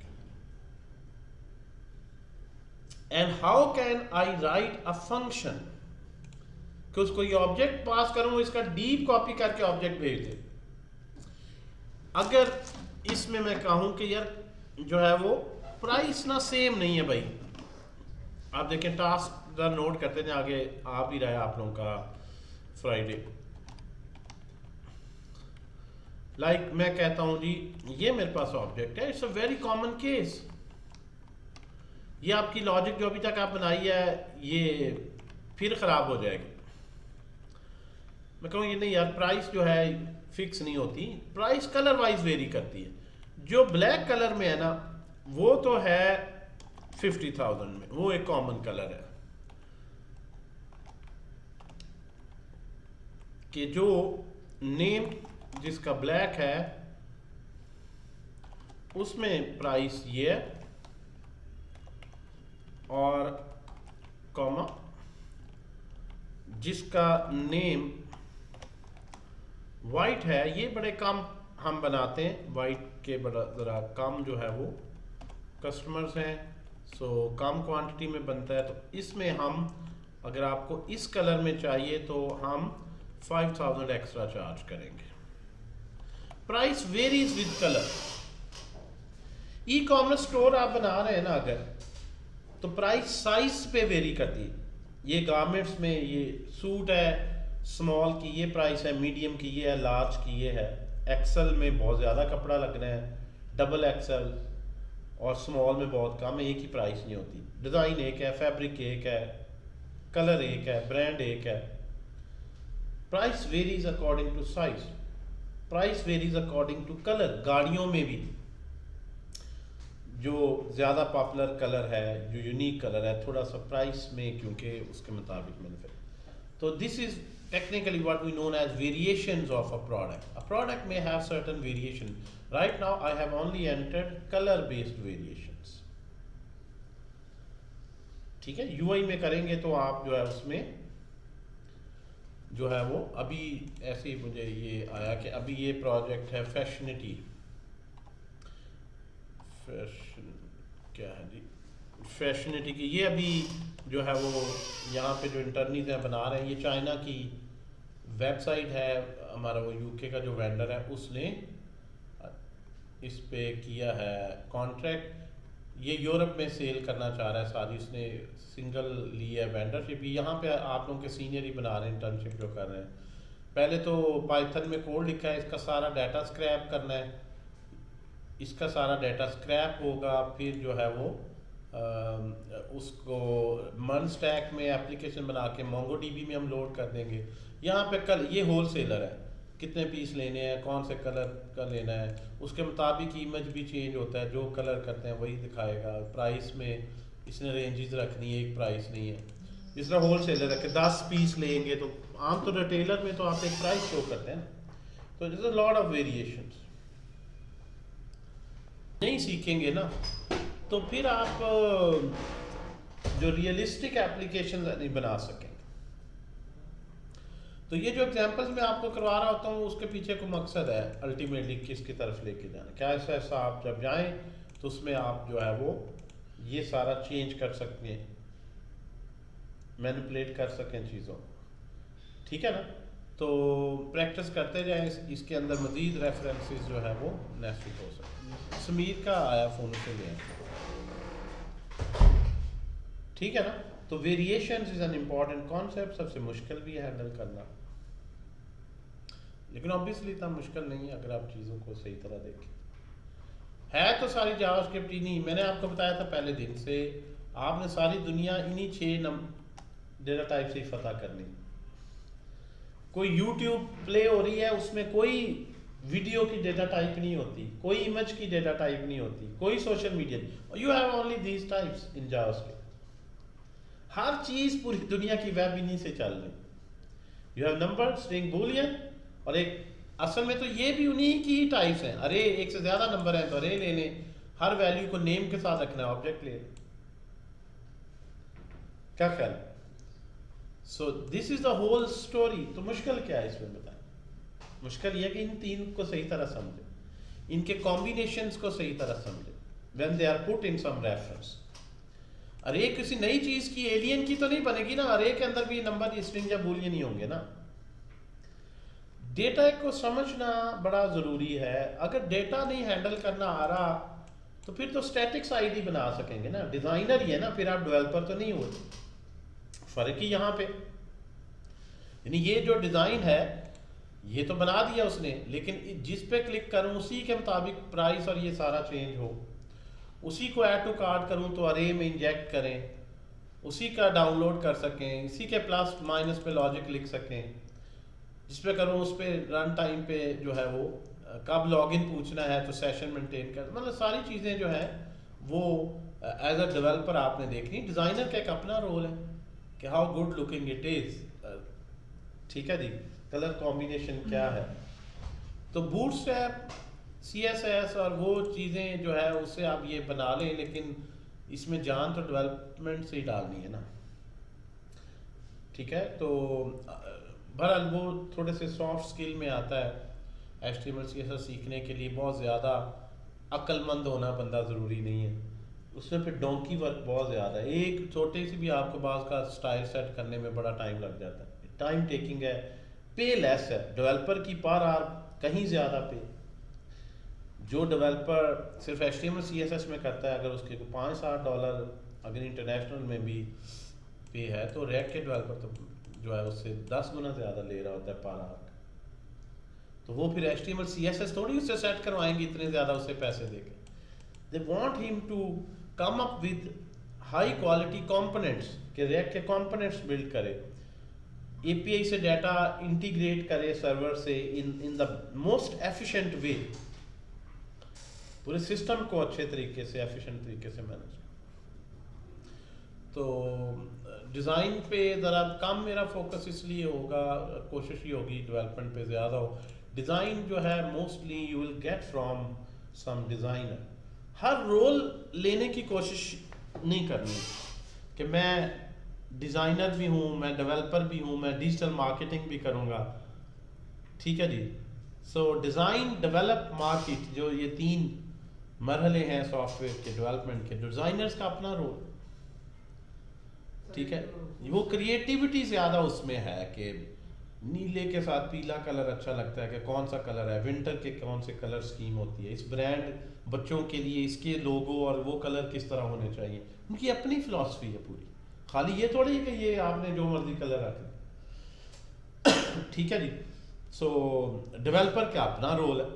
And how can I write a function? कि उसको ये ऑब्जेक्ट पास करूं, इसका डीप कॉपी करके ऑब्जेक्ट भेज दे। अगर इसमें मैं कहूं कि यार जो है वो प्राइस ना सेम नहीं है भाई, आप देखें टास्क जरा नोट करते हैं, आगे आ भी रहा है आप लोगों का फ्राइडे। लाइक मैं कहता हूं जी ये मेरे पास ऑब्जेक्ट है, it's a very common case. ये आपकी लॉजिक जो अभी तक आप बनाई है ये फिर खराब हो जाएगी। मैं कहूँ ये नहीं यार, प्राइस जो है फिक्स नहीं होती, प्राइस कलर वाइज वेरी करती है। जो ब्लैक कलर में है ना वो तो है 50,000 में, वो एक कॉमन कलर है कि जो नेम जिसका ब्लैक है उसमें प्राइस ये है और कॉमा जिसका नेम वाइट है, ये बड़े कम हम बनाते हैं, वाइट के बड़ा ज़रा कम जो है वो कस्टमर्स हैं, सो कम क्वांटिटी में बनता है। तो इसमें हम अगर आपको इस कलर में चाहिए तो हम 5,000 एक्स्ट्रा चार्ज करेंगे। Price varies with colour. E commerce store आप बना रहे हैं ना अगर, तो प्राइस साइज पे वेरी करती है। ये गारमेंट्स में ये सूट है स्मॉल की ये प्राइस है, मीडियम की ये है, लार्ज की ये है, एक्सेल में बहुत ज़्यादा कपड़ा लगना है, डबल एक्सेल और स्मॉल में बहुत कम है, एक ही प्राइस नहीं होती। डिज़ाइन एक है, फैब्रिक एक है, कलर एक है, ब्रांड एक है। Price varies according to size, price varies according to colour. गाड़ियों में भी जो ज़्यादा पॉपुलर कलर है, जो यूनिक कलर है, थोड़ा सा प्राइस में क्योंकि उसके मुताबिक मैन्युफैक्चर। तो this is technically what we known as variations of a product. A product may have certain variation. Right now I have only entered color based variations. ठीक है, UI में करेंगे तो आप जो है उसमें जो है वो अभी ऐसे ही मुझे ये आया कि अभी ये प्रोजेक्ट है फैशनिटी, फैशन क्या है जी, फैशनिटी की, ये अभी जो है वो यहाँ पे जो इंटरनीज हैं बना रहे हैं, ये चाइना की वेबसाइट है, हमारा वो यूके का जो वेंडर है उसने इस पे किया है कॉन्ट्रैक्ट, ये यूरोप में सेल करना चाह रहा है सारी, उसने सिंगल ली है वेंडरशिप। यहाँ पे आप लोगों के सीनियर ही बना रहे हैं इंटर्नशिप जो कर रहे हैं। पहले तो पाइथन में कोड लिखा है, इसका सारा डाटा स्क्रैप करना है, इसका सारा डाटा स्क्रैप होगा, फिर जो है वो उसको मन स्टैक में एप्लीकेशन बना के मोंगोडीबी में हम लोड कर देंगे। यहाँ पे कल ये होल सेलर है, कितने पीस लेने हैं, कौन से कलर का लेना है, उसके मुताबिक इमेज भी चेंज होता है, जो कलर करते हैं वही दिखाएगा। प्राइस में इसने रेंजेस रखनी है, एक प्राइस नहीं है। जिस तरह होल सेलर है कि 10 पीस लेंगे तो आम तो रिटेलर में तो आप एक प्राइस शो करते हैं, तो it is a lot of variations. नहीं सीखेंगे ना तो फिर आप जो रियलिस्टिक एप्लीकेशन नहीं बना सकेंगे। तो ये जो एग्जांपल्स मैं आपको करवा रहा होता हूँ उसके पीछे को मकसद है अल्टीमेटली किसकी तरफ लेके जाना, क्या ऐसा आप जब जाएं तो उसमें आप जो है वो ये सारा चेंज कर सकते हैं, मैनिपुलेट कर सकें चीज़ों, ठीक है ना। तो प्रैक्टिस करते जाएं, इसके अंदर मजीद रेफरेंसेस जो है वो नेस्टेड हो सकते हैं। समीर का आया फ़ोन से ले, ठीक है ना। तो variations is an important concept, सबसे मुश्किल भी है हैंडल करना, लेकिन ऑब्वियसली इतना मुश्किल नहीं है अगर आप चीज़ों को सही तरह देखें। है तो सारी जावास्क्रिप्ट ही नहीं, मैंने आपको बताया था पहले दिन से, आपने सारी दुनिया इन्हीं 6 डेटा टाइप से ही फतह करनी। कोई यूट्यूब प्ले हो रही है उसमें कोई वीडियो की डेटा टाइप नहीं होती, कोई इमेज की डेटा टाइप नहीं होती, कोई social media, you have only these types in JavaScript. हर चीज पूरी दुनिया की वेब इन्हीं से चल रही। You have number, string, boolean, और एक असल में तो ये भी उन्हीं की ही टाइप्स हैं। अरे एक से ज्यादा नंबर है तो अरे ले लें, हर वैल्यू को नेम के साथ रखना है, ऑब्जेक्ट ले लें। क्या ख्याल? So this is the whole story. तो मुश्किल क्या है इसमें बताएं? मुश्किल यह कि इन 3 को सही तरह समझे, इनके कॉम्बिनेशंस को सही तरह समझे when they are put in some reference. अरे किसी नई चीज की, एलियन की तो नहीं बनेगी ना, अरे के अंदर भी नंबर, स्ट्रिंग या बूलियन ही होंगे ना। डेटा को समझना बड़ा जरूरी है। अगर डेटा नहीं हैंडल करना आ रहा तो फिर तो स्टैटिक्स आईडी बना सकेंगे ना, डिजाइनर ही है ना, फिर आप डेवलपर तो नहीं हो। फर्क ही यहाँ पे, यानी ये जो डिजाइन है ये तो बना दिया उसने, लेकिन जिस पे क्लिक करूं उसी के मुताबिक प्राइस और ये सारा चेंज हो, उसी को ऐड टू कार्ट करूं तो अरे में इंजेक्ट करें, उसी का डाउनलोड कर सकें, इसी के प्लस माइनस पे लॉजिक लिख सकें, जिस पे करूं उस पे रन टाइम पे जो है वो कब लॉगिन पूछना है तो सेशन मेंटेन कर, मतलब सारी चीज़ें जो है वो एज अ डेवलपर आपने देखनी। डिज़ाइनर का एक अपना रोल है कि how good looking it is, ठीक है जी, कलर कॉम्बिनेशन क्या है। तो बूटस्ट्रैप, CSS और वो चीज़ें जो है उससे आप ये बना लें, लेकिन इसमें जान तो डेवलपमेंट से ही डालनी है ना, ठीक है। तो बहरहाल वो थोड़े से सॉफ्ट स्किल में आता है। HTML CSS सीखने के लिए बहुत ज़्यादा अक्लमंद होना बंदा ज़रूरी नहीं है, उसमें फिर डोंकी वर्क बहुत ज़्यादा है। एक छोटी सी भी आपको बात का स्टाइल सेट करने में बड़ा टाइम लग जाता है, टाइम टेकिंग है, पे लेस है। डेवलपर की पर आवर कहीं ज़्यादा पे, जो डेवलपर सिर्फ HTML CSS में करता है अगर उसके को $5-7 अगर इंटरनेशनल में भी पे है, तो React के डेवलपर तो जो है उससे 10 गुना ज़्यादा ले रहा होता है पर आवर। तो वो फिर HTML CSS थोड़ी उससे सेट करवाएंगे इतने ज़्यादा उससे पैसे देके। They want him to come up with high quality components, कि React के कंपोनेंट्स बिल्ड करे, API से डाटा इंटीग्रेट करे सर्वर से in the most efficient way, पूरे सिस्टम को अच्छे तरीके से एफिशिएंट तरीके से मैनेज। तो डिज़ाइन पे ज़रा कम मेरा फोकस इसलिए होगा, कोशिश ही होगी डेवलपमेंट पे ज़्यादा हो। डिज़ाइन जो है mostly you will get from some designer. हर रोल लेने की कोशिश नहीं करनी कि मैं डिज़ाइनर भी हूँ, मैं डेवलपर भी हूँ, मैं डिजिटल मार्केटिंग भी करूँगा। ठीक है जी। सो डिज़ाइन, डेवलप, मार्केट, जो ये 3 मरहले हैं सॉफ्टवेयर के डेवलपमेंट के, डिज़ाइनर्स का अपना रोल। ठीक है, वो क्रिएटिविटी ज़्यादा उसमें है कि नीले के साथ पीला कलर अच्छा लगता है कि कौन सा कलर है, विंटर के कौन से कलर स्कीम होती है, इस ब्रांड बच्चों के लिए इसके लोगो और वो कलर किस तरह होने चाहिए। उनकी अपनी फिलॉसफी है पूरी, खाली ये थोड़ी है कि ये आपने जो मर्जी कलर रख। ठीक है जी। सो डेवलपर का अपना रोल है।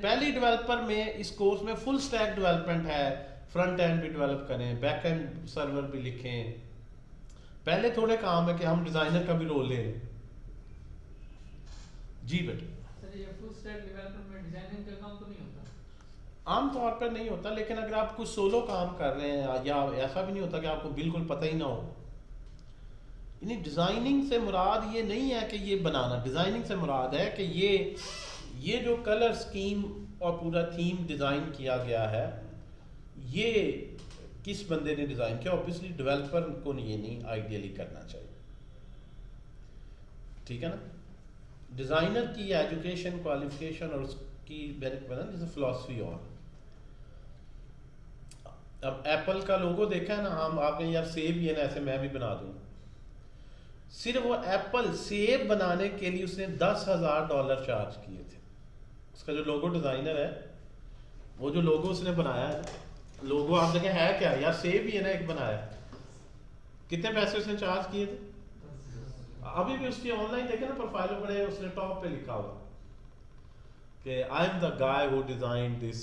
पहली डेवलपर में इस कोर्स में फुल स्टैक डेवलपमेंट है, फ्रंट एंड भी डेवलप करें, बैक एंड सर्वर भी लिखें। पहले थोड़े काम है कि हम डिजाइनर का भी रोल ले लें। जी बेटे। सर ये फुल स्टैक डेवलपमेंट में डिजाइनिंग का काम तो नहीं होता? आम तौर पर नहीं होता, लेकिन अगर आप कुछ सोलो काम कर रहे हैं या ऐसा भी नहीं होता कि आपको बिल्कुल पता ही ना हो। यानी डिजाइनिंग से मुराद ये नहीं है कि ये बनाना, डिजाइनिंग से मुराद है कि ये जो कलर स्कीम और पूरा थीम डिजाइन किया गया है, ये किस बंदे ने डिजाइन किया। ऑब्वियसली डेवलपर को ये नहीं आइडियली करना चाहिए। ठीक है ना। डिजाइनर की एजुकेशन, क्वालिफिकेशन और उसकी जैसे फिलॉसफी। और अब एप्पल का लोगो देखा है ना, हम आपने यार सेब ही है ना, ऐसे मैं भी बना दूंगा। सिर्फ वो एप्पल सेब बनाने के लिए उसने $10,000 चार्ज किए थे। उसका जो लोगो डिजाइनर है, वो जो लोगो उसने बनाया है, लोगो आप देखें है क्या यार, सेब ही है ना एक बनाया। कितने पैसे उसने चार्ज किए थे? अभी भी उसकी ऑनलाइन देखे ना प्रोफाइल में बड़े उसने टॉप पे लिखा हुआ कि I am the guy who design this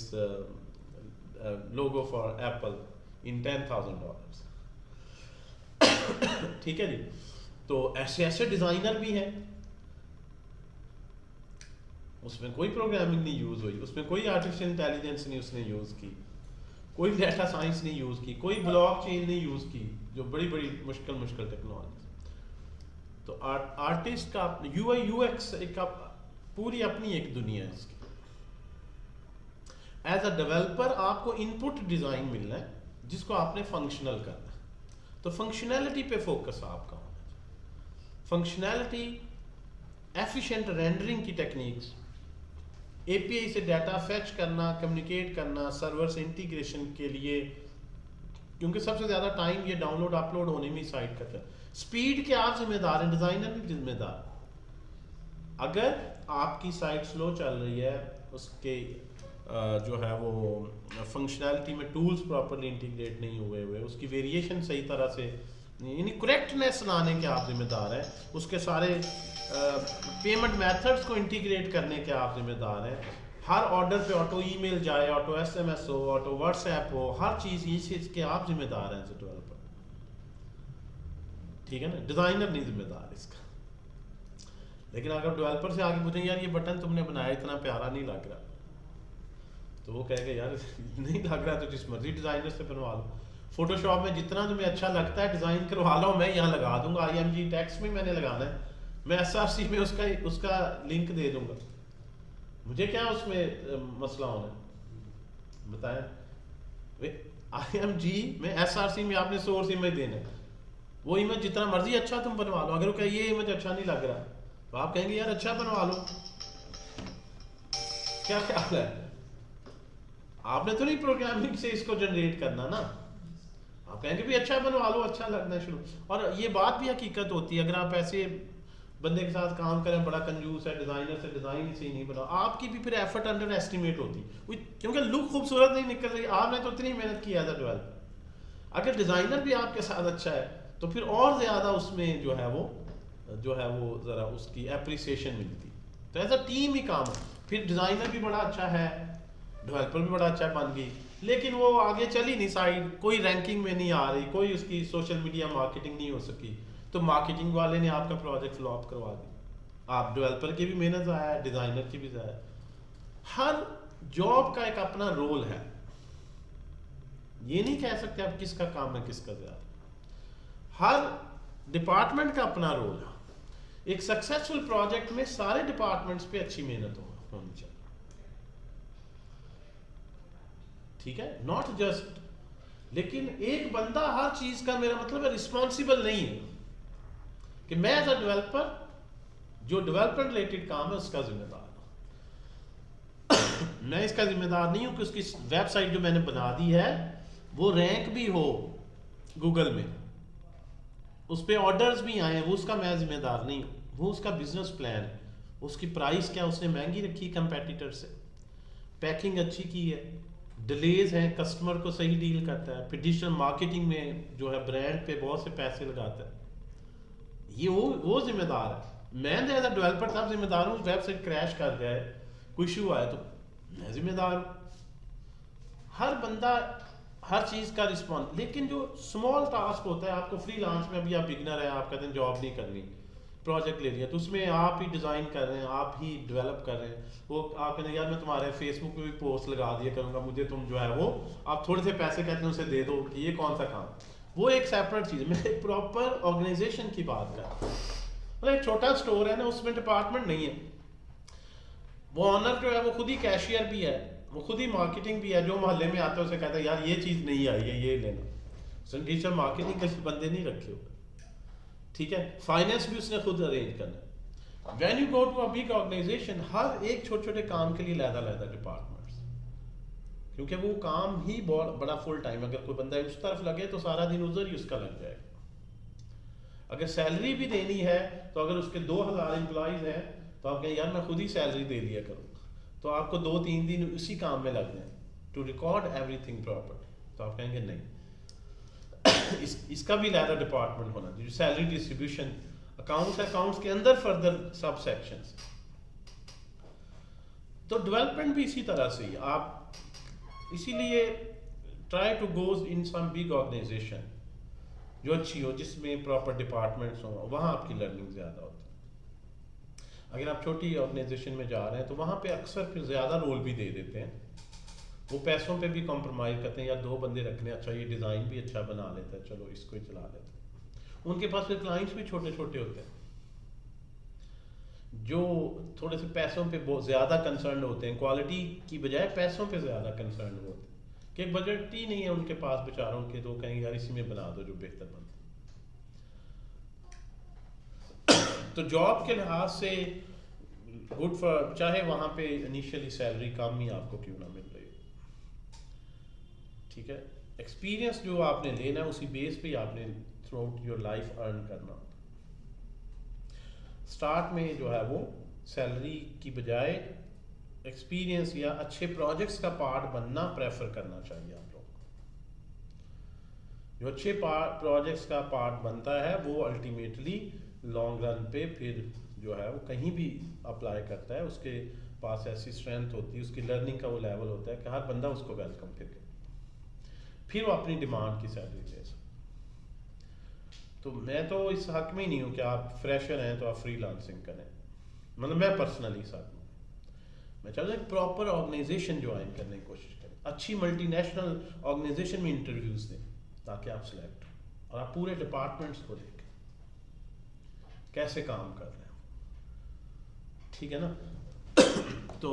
logo for Apple in $10,000। ठीक है जी। तो ऐसे ऐसे डिजाइनर भी हैं, उसमें कोई प्रोग्रामिंग नहीं यूज हुई, उसमें कोई आर्टिफिशियल इंटेलिजेंस नहीं उसने यूज की, कोई डाटा साइंस नहीं यूज की, कोई ब्लॉकचेन नहीं यूज की, जो बड़ी बड़ी मुश्किल टेक्नोलॉजी। तो आर्टिस्ट का यूआई यूएक्स एक पूरी अपनी एक दुनिया है इसकी। एज अ डेवलपर आपको इनपुट डिजाइन मिलना है जिसको आपने फंक्शनल करना है, तो फंक्शनैलिटी पे फोकस आपका होना चाहिए। फंक्शनैलिटी, एफिशिएंट रेंडरिंग की टेक्निक्स, एपीआई से डाटा फेच करना, कम्युनिकेट करना, सर्वर से इंटीग्रेशन के लिए, क्योंकि सबसे ज़्यादा टाइम ये डाउनलोड अपलोड होने में साइट का है। स्पीड के आप जिम्मेदार हैं, डिज़ाइनर नहीं जिम्मेदार। अगर आपकी साइट स्लो चल रही है, उसके जो है वो फंक्शनैलिटी में टूल्स प्रॉपरली इंटीग्रेट नहीं हुए, उसकी वेरिएशन सही तरह से, यानी करेक्टनेस लाने के आप जिम्मेदार हैं, उसके सारे पेमेंट मेथड्स को इंटीग्रेट करने के आप जिम्मेदार हैं। हर ऑर्डर पे ऑटो ईमेल जाए, ऑटो एसएमएस हो, ऑटो व्हाट्सएप हो, हर चीज़ ये चीज़ के आप जिम्मेदार हैं एज ए डेवलपर। ठीक है ना, डिज़ाइनर नहीं जिम्मेदार इसका। लेकिन अगर डेवलपर से आगे पूछें यार ये बटन तुमने बनाया इतना प्यारा नहीं लग रहा, तो वो कहेगा यार नहीं लग रहा तो जिस मर्जी डिज़ाइनर से बनवा लो। फोटोशॉप में जितना तुम्हें अच्छा लगता है डिज़ाइन करवा लो, मैं यहाँ लगा दूंगा, IMG टेक्स्ट में मैंने लगाना है, मैं SRC में उसका लिंक दे दूंगा, मुझे क्या उसमें मसला होना है बताएं। IMG में SRC में आपने सोर्स इमेज देना है, वो इमेज जितना मर्जी अच्छा तुम बनवा लो, अगर वो कहे ये इमेज अच्छा नहीं लग रहा तो आप कहेंगे यार अच्छा बनवा लो, क्या ख्याल है? आपने तो नहीं प्रोग्रामिंग से इसको जनरेट करना ना, आप कहेंगे भी अच्छा बनवा लो, अच्छा लगना शुरू। और ये बात भी हकीकत होती है, अगर आप ऐसे बंदे के साथ काम करें, बड़ा कंजूस है, डिजाइनर से डिजाइन ही सही नहीं बना, आपकी भी फिर एफर्ट अंडर एस्टिमेट होती, क्योंकि लुक खूबसूरत नहीं निकल रही, आपने तो इतनी मेहनत की एज अ डेवलपर। अगर डिजाइनर भी आपके साथ अच्छा है तो फिर और ज्यादा उसमें जो है वो जरा उसकी एप्रिसिएशन मिलती। तो एज अ टीम ही काम है। फिर डिजाइनर भी बड़ा अच्छा है, डेवलपर भी बड़ा अच्छा बन गई, लेकिन वो आगे चली नहीं साइड, कोई रैंकिंग में नहीं आ रही, कोई उसकी सोशल मीडिया मार्केटिंग नहीं हो सकी, तो मार्केटिंग वाले ने आपका प्रोजेक्ट फ्लॉप करवा दिया। आप डेवलपर की भी मेहनत ज़ाया है, डिज़ाइनर की भी ज़ाया है। हर जॉब का एक अपना रोल है, ये नहीं कह सकते आप किसका काम है किसका ज़्यादा। हर डिपार्टमेंट का अपना रोल है। एक सक्सेसफुल प्रोजेक्ट में सारे डिपार्टमेंट्स पे अच्छी मेहनत होनी चाहिए, ठीक है, नॉट जस्ट। लेकिन एक बंदा हर चीज का, मेरा मतलब है, रिस्पॉन्सिबल नहीं है कि मैं एज अ डेवलपर जो डेवलपमेंट रिलेटेड काम है उसका जिम्मेदार हूं। मैं इसका जिम्मेदार नहीं हूं कि उसकी वेबसाइट जो मैंने बना दी है वो रैंक भी हो गूगल में, उस पर ऑर्डर्स भी आए, वो उसका मैं जिम्मेदार नहीं हूं। वो उसका बिजनेस प्लान है, उसकी प्राइस क्या उसने महंगी रखी कंपेटिटर से, पैकिंग अच्छी की है, डिलेज हैं, कस्टमर को सही डील करता है, फिर डिजिटल मार्केटिंग में जो है ब्रांड पे बहुत से पैसे लगाता है, ये वो जिम्मेदार है। मैं एज अ डेवलपर तब जिम्मेदार हूँ वेबसाइट क्रैश कर जाए, कोई इशू आए तो मैं जिम्मेदार हूँ। हर बंदा हर चीज़ का रिस्पॉन्स। लेकिन जो स्मॉल टास्क होता है, आपको फ्रीलांस में, अभी आप बिगनर है, आप कहते हैं जॉब नहीं करनी, प्रोजेक्ट ले लिया, तो उसमें आप ही डिज़ाइन कर रहे हैं, आप ही डेवलप कर रहे हैं, वो आप कहते हैं यार मैं तुम्हारे फेसबुक पे भी पोस्ट लगा दिया करूँगा, मुझे तुम जो है वो आप थोड़े से पैसे कहते हैं उसे दे दो, कि ये कौन सा काम, वो एक सेपरेट चीज़ है। मैं एक प्रॉपर ऑर्गेनाइजेशन की बात कर रहा हूँ। मतलब एक छोटा स्टोर है ना, उसमें डिपार्टमेंट नहीं है, वो ऑनर जो है वो खुद ही कैशियर भी है, वो खुद ही मार्केटिंग भी है, जो मोहल्ले में आता है उसे कहता है यार ये चीज़ नहीं आई है, ये लेना। उसने डिजिटल मार्केटिंग के बंदे नहीं रखे हुए, ठीक है, फाइनेंस भी उसने खुद अरेंज करना है। When you go to a big organization, हर एक छोटे छोटे काम के लिए अलग-अलग डिपार्टमेंट्स, क्योंकि वो काम ही बहुत बड़ा फुल टाइम, अगर कोई बंदा उस तरफ लगे तो सारा दिन उधर ही उसका लग जाएगा। अगर सैलरी भी देनी है तो अगर उसके 2000 एम्प्लॉयज हैं तो आप कहें यार मैं खुद ही सैलरी दे दिया करूँगा, तो आपको 2-3 दिन इसी काम में लग जाए टू रिकॉर्ड एवरीथिंग प्रॉपर, तो आप कहेंगे नहीं। इसका भी अलग डिपार्टमेंट होना चाहिए। सैलरी डिस्ट्रीब्यूशन, अकाउंट्स के अंदर फर्दर सब सेक्शंस। तो डेवलपमेंट भी इसी तरह से ही आप, इसीलिए try to goes in some big organisation जो अच्छी हो, जिसमें प्रॉपर डिपार्टमेंट्स हो, वहाँ आपकी लर्निंग ज़्यादा होती है। अगर आप छोटी ऑर्गेनाइजेशन में जा रहे हैं तो वहाँ पे अक्सर फिर ज़्यादा रोल भी दे देते हैं, वो पैसों पे भी कॉम्प्रोमाइज़ करते हैं, या 2 बंदे रखने, अच्छा ये डिज़ाइन भी अच्छा बना लेता है, चलो इसको ही चला लेते हैं। उनके पास फिर क्लाइंट्स भी छोटे छोटे होते हैं जो थोड़े से पैसों पे बहुत ज़्यादा कंसर्न होते हैं, क्वालिटी की बजाय पैसों पे ज़्यादा कंसर्न होते हैं, कि बजट ही नहीं है उनके पास बेचारों के, तो कहेंगे यार इसी में बना दो जो बेहतर बनता। तो जॉब के लिहाज से गुड फॉर, चाहे वहाँ पे इनिशियली सैलरी कम ही आपको क्यों ना मिल रही हो, ठीक है, एक्सपीरियंस जो आपने लेना है उसी बेस पे आपने through out your life earn करना होता। स्टार्ट में जो है वो सैलरी की बजाय एक्सपीरियंस या अच्छे प्रोजेक्ट्स का पार्ट बनना प्रेफर करना चाहिए आप लोग। जो अच्छे प्रोजेक्ट्स का पार्ट बनता है वो अल्टीमेटली लॉन्ग रन पे फिर जो है वो कहीं भी अप्लाई करता है, उसके पास ऐसी स्ट्रेंथ होती है, उसकी लर्निंग का वो लेवल होता है कि हर बंदा उसको वेलकम करके फिर वो अपनी डिमांड की सैलरी ले सकता। तो मैं तो इस हक में ही नहीं हूँ कि आप फ्रेशर हैं तो आप फ्रीलांसिंग करें, मतलब मैं पर्सनली साथ में मैं चाहता हूँ एक प्रॉपर ऑर्गेनाइजेशन ज्वाइन करने की कोशिश करें, अच्छी मल्टीनेशनल ऑर्गेनाइजेशन में इंटरव्यूज दें ताकि आप सिलेक्ट हो, और आप पूरे डिपार्टमेंट्स को देखें कैसे काम कर रहे हैं, ठीक है ना। तो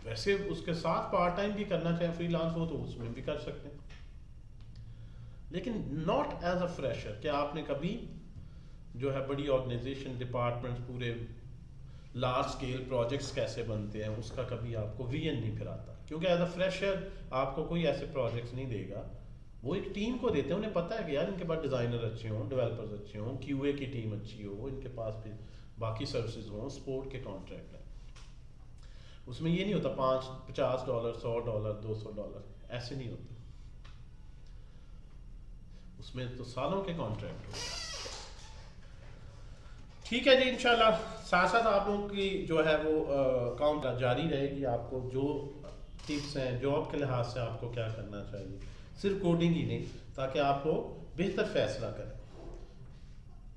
वैसे उसके साथ पार्ट टाइम भी करना चाहे फ्रीलांस हो तो उसमें भी कर सकते हैं, लेकिन नॉट एज अ फ्रेशर। क्या आपने कभी जो है बड़ी ऑर्गेनाइजेशन, डिपार्टमेंट्स, पूरे लार्ज स्केल प्रोजेक्ट्स कैसे बनते हैं उसका कभी आपको विजन नहीं फिर आता, क्योंकि एज अ फ्रेशर आपको कोई ऐसे प्रोजेक्ट्स नहीं देगा, वो एक टीम को देते हैं, उन्हें पता है कि यार इनके पास डिज़ाइनर अच्छे हों, डेवलपर्स अच्छे हों, क्यूए की टीम अच्छी हो, इनके पास फिर बाकी सर्विसेज हों, सपोर्ट के कॉन्ट्रैक्ट हैं। उसमें ये नहीं होता $50, $100, $200, ऐसे नहीं होता, उसमें तो सालों के कॉन्ट्रैक्ट होते हैं। ठीक है जी, इंशाल्लाह साथ साथ आप लोगों की जो है वो काउंट जारी रहेगी, आपको जो टिप्स हैं जॉब के लिहाज से आपको क्या करना चाहिए, सिर्फ कोडिंग ही नहीं, ताकि आप लोग बेहतर फैसला करें।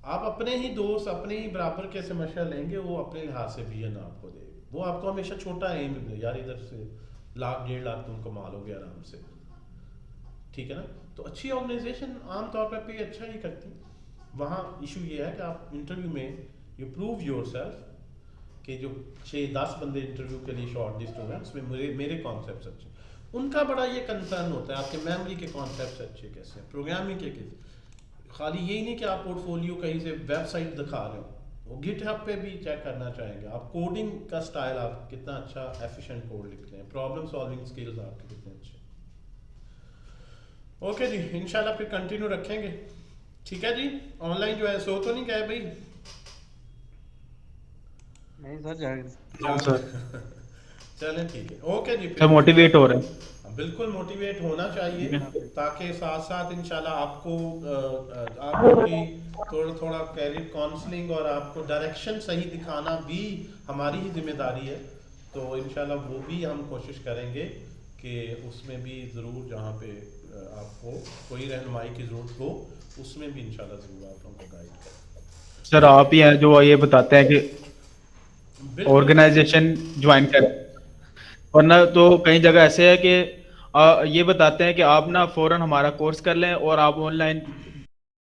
आप अपने ही दोस्त, अपने ही बराबर के से मशवरा लेंगे, वो अपने लिहाज से विजन आपको देगा, वो आपको हमेशा छोटा एम यार इधर से 1,00,000-1.5 तुम कमा लोगे आराम से, ठीक है ना। तो अच्छी ऑर्गेनाइजेशन आमतौर पर पे अच्छा ही करती है। वहाँ इशू ये है कि आप इंटरव्यू में यू प्रूव योर सेल्फ कि जो 6-10 बंदे इंटरव्यू के लिए शॉर्ट लिस्ट हुए हैं उसमें मेरे कॉन्सेप्ट अच्छे, उनका बड़ा ये कंसर्न होता है आपके मेमोरी के कॉन्सेप्ट अच्छे कैसे हैं, प्रोग्रामिंग के कैसे। खाली यही नहीं कि आप पोर्टफोलियो कहीं से वेबसाइट दिखा रहे हो, वो गिटहब पे भी चेक करना चाहेंगे आप कोडिंग का स्टाइल, आप कितना अच्छा एफिशिएंट कोड लिखते हैं, प्रॉब्लम सॉल्विंग स्किल्स आपके कितने अच्छे। ओके जी, इंशाल्लाह फिर कंटिन्यू रखेंगे, ठीक है जी। ऑनलाइन जो है सो तो नहीं गए भाई? नहीं सर जाएगा। हाँ सर। चलें ठीक है, ओके जी। सब मोटिवेट हो रहे हैं। बिल्कुल मोटिवेट होना चाहिए ताकि साथ साथ इंशाल्लाह आपको आपकी थोड़ा कैरियर काउंसलिंग और आपको डायरेक्शन सही दिखाना भी हमारी ही जिम्मेदारी है। तो इंशाल्लाह वो भी हम कोशिश करेंगे कि उसमें भी ज़रूर जहाँ पे आपको कोई रहनुमाई की ज़रूरत हो उसमें भी इंशाल्लाह ज़रूर आप लोगों को गाइड करें। सर आप ही हैं जो ये बताते हैं कि ऑर्गेनाइजेशन ज्वाइन करें, वरना तो कई जगह ऐसे है कि ये बताते हैं कि आप ना फौरन हमारा कोर्स कर लें और आप ऑनलाइन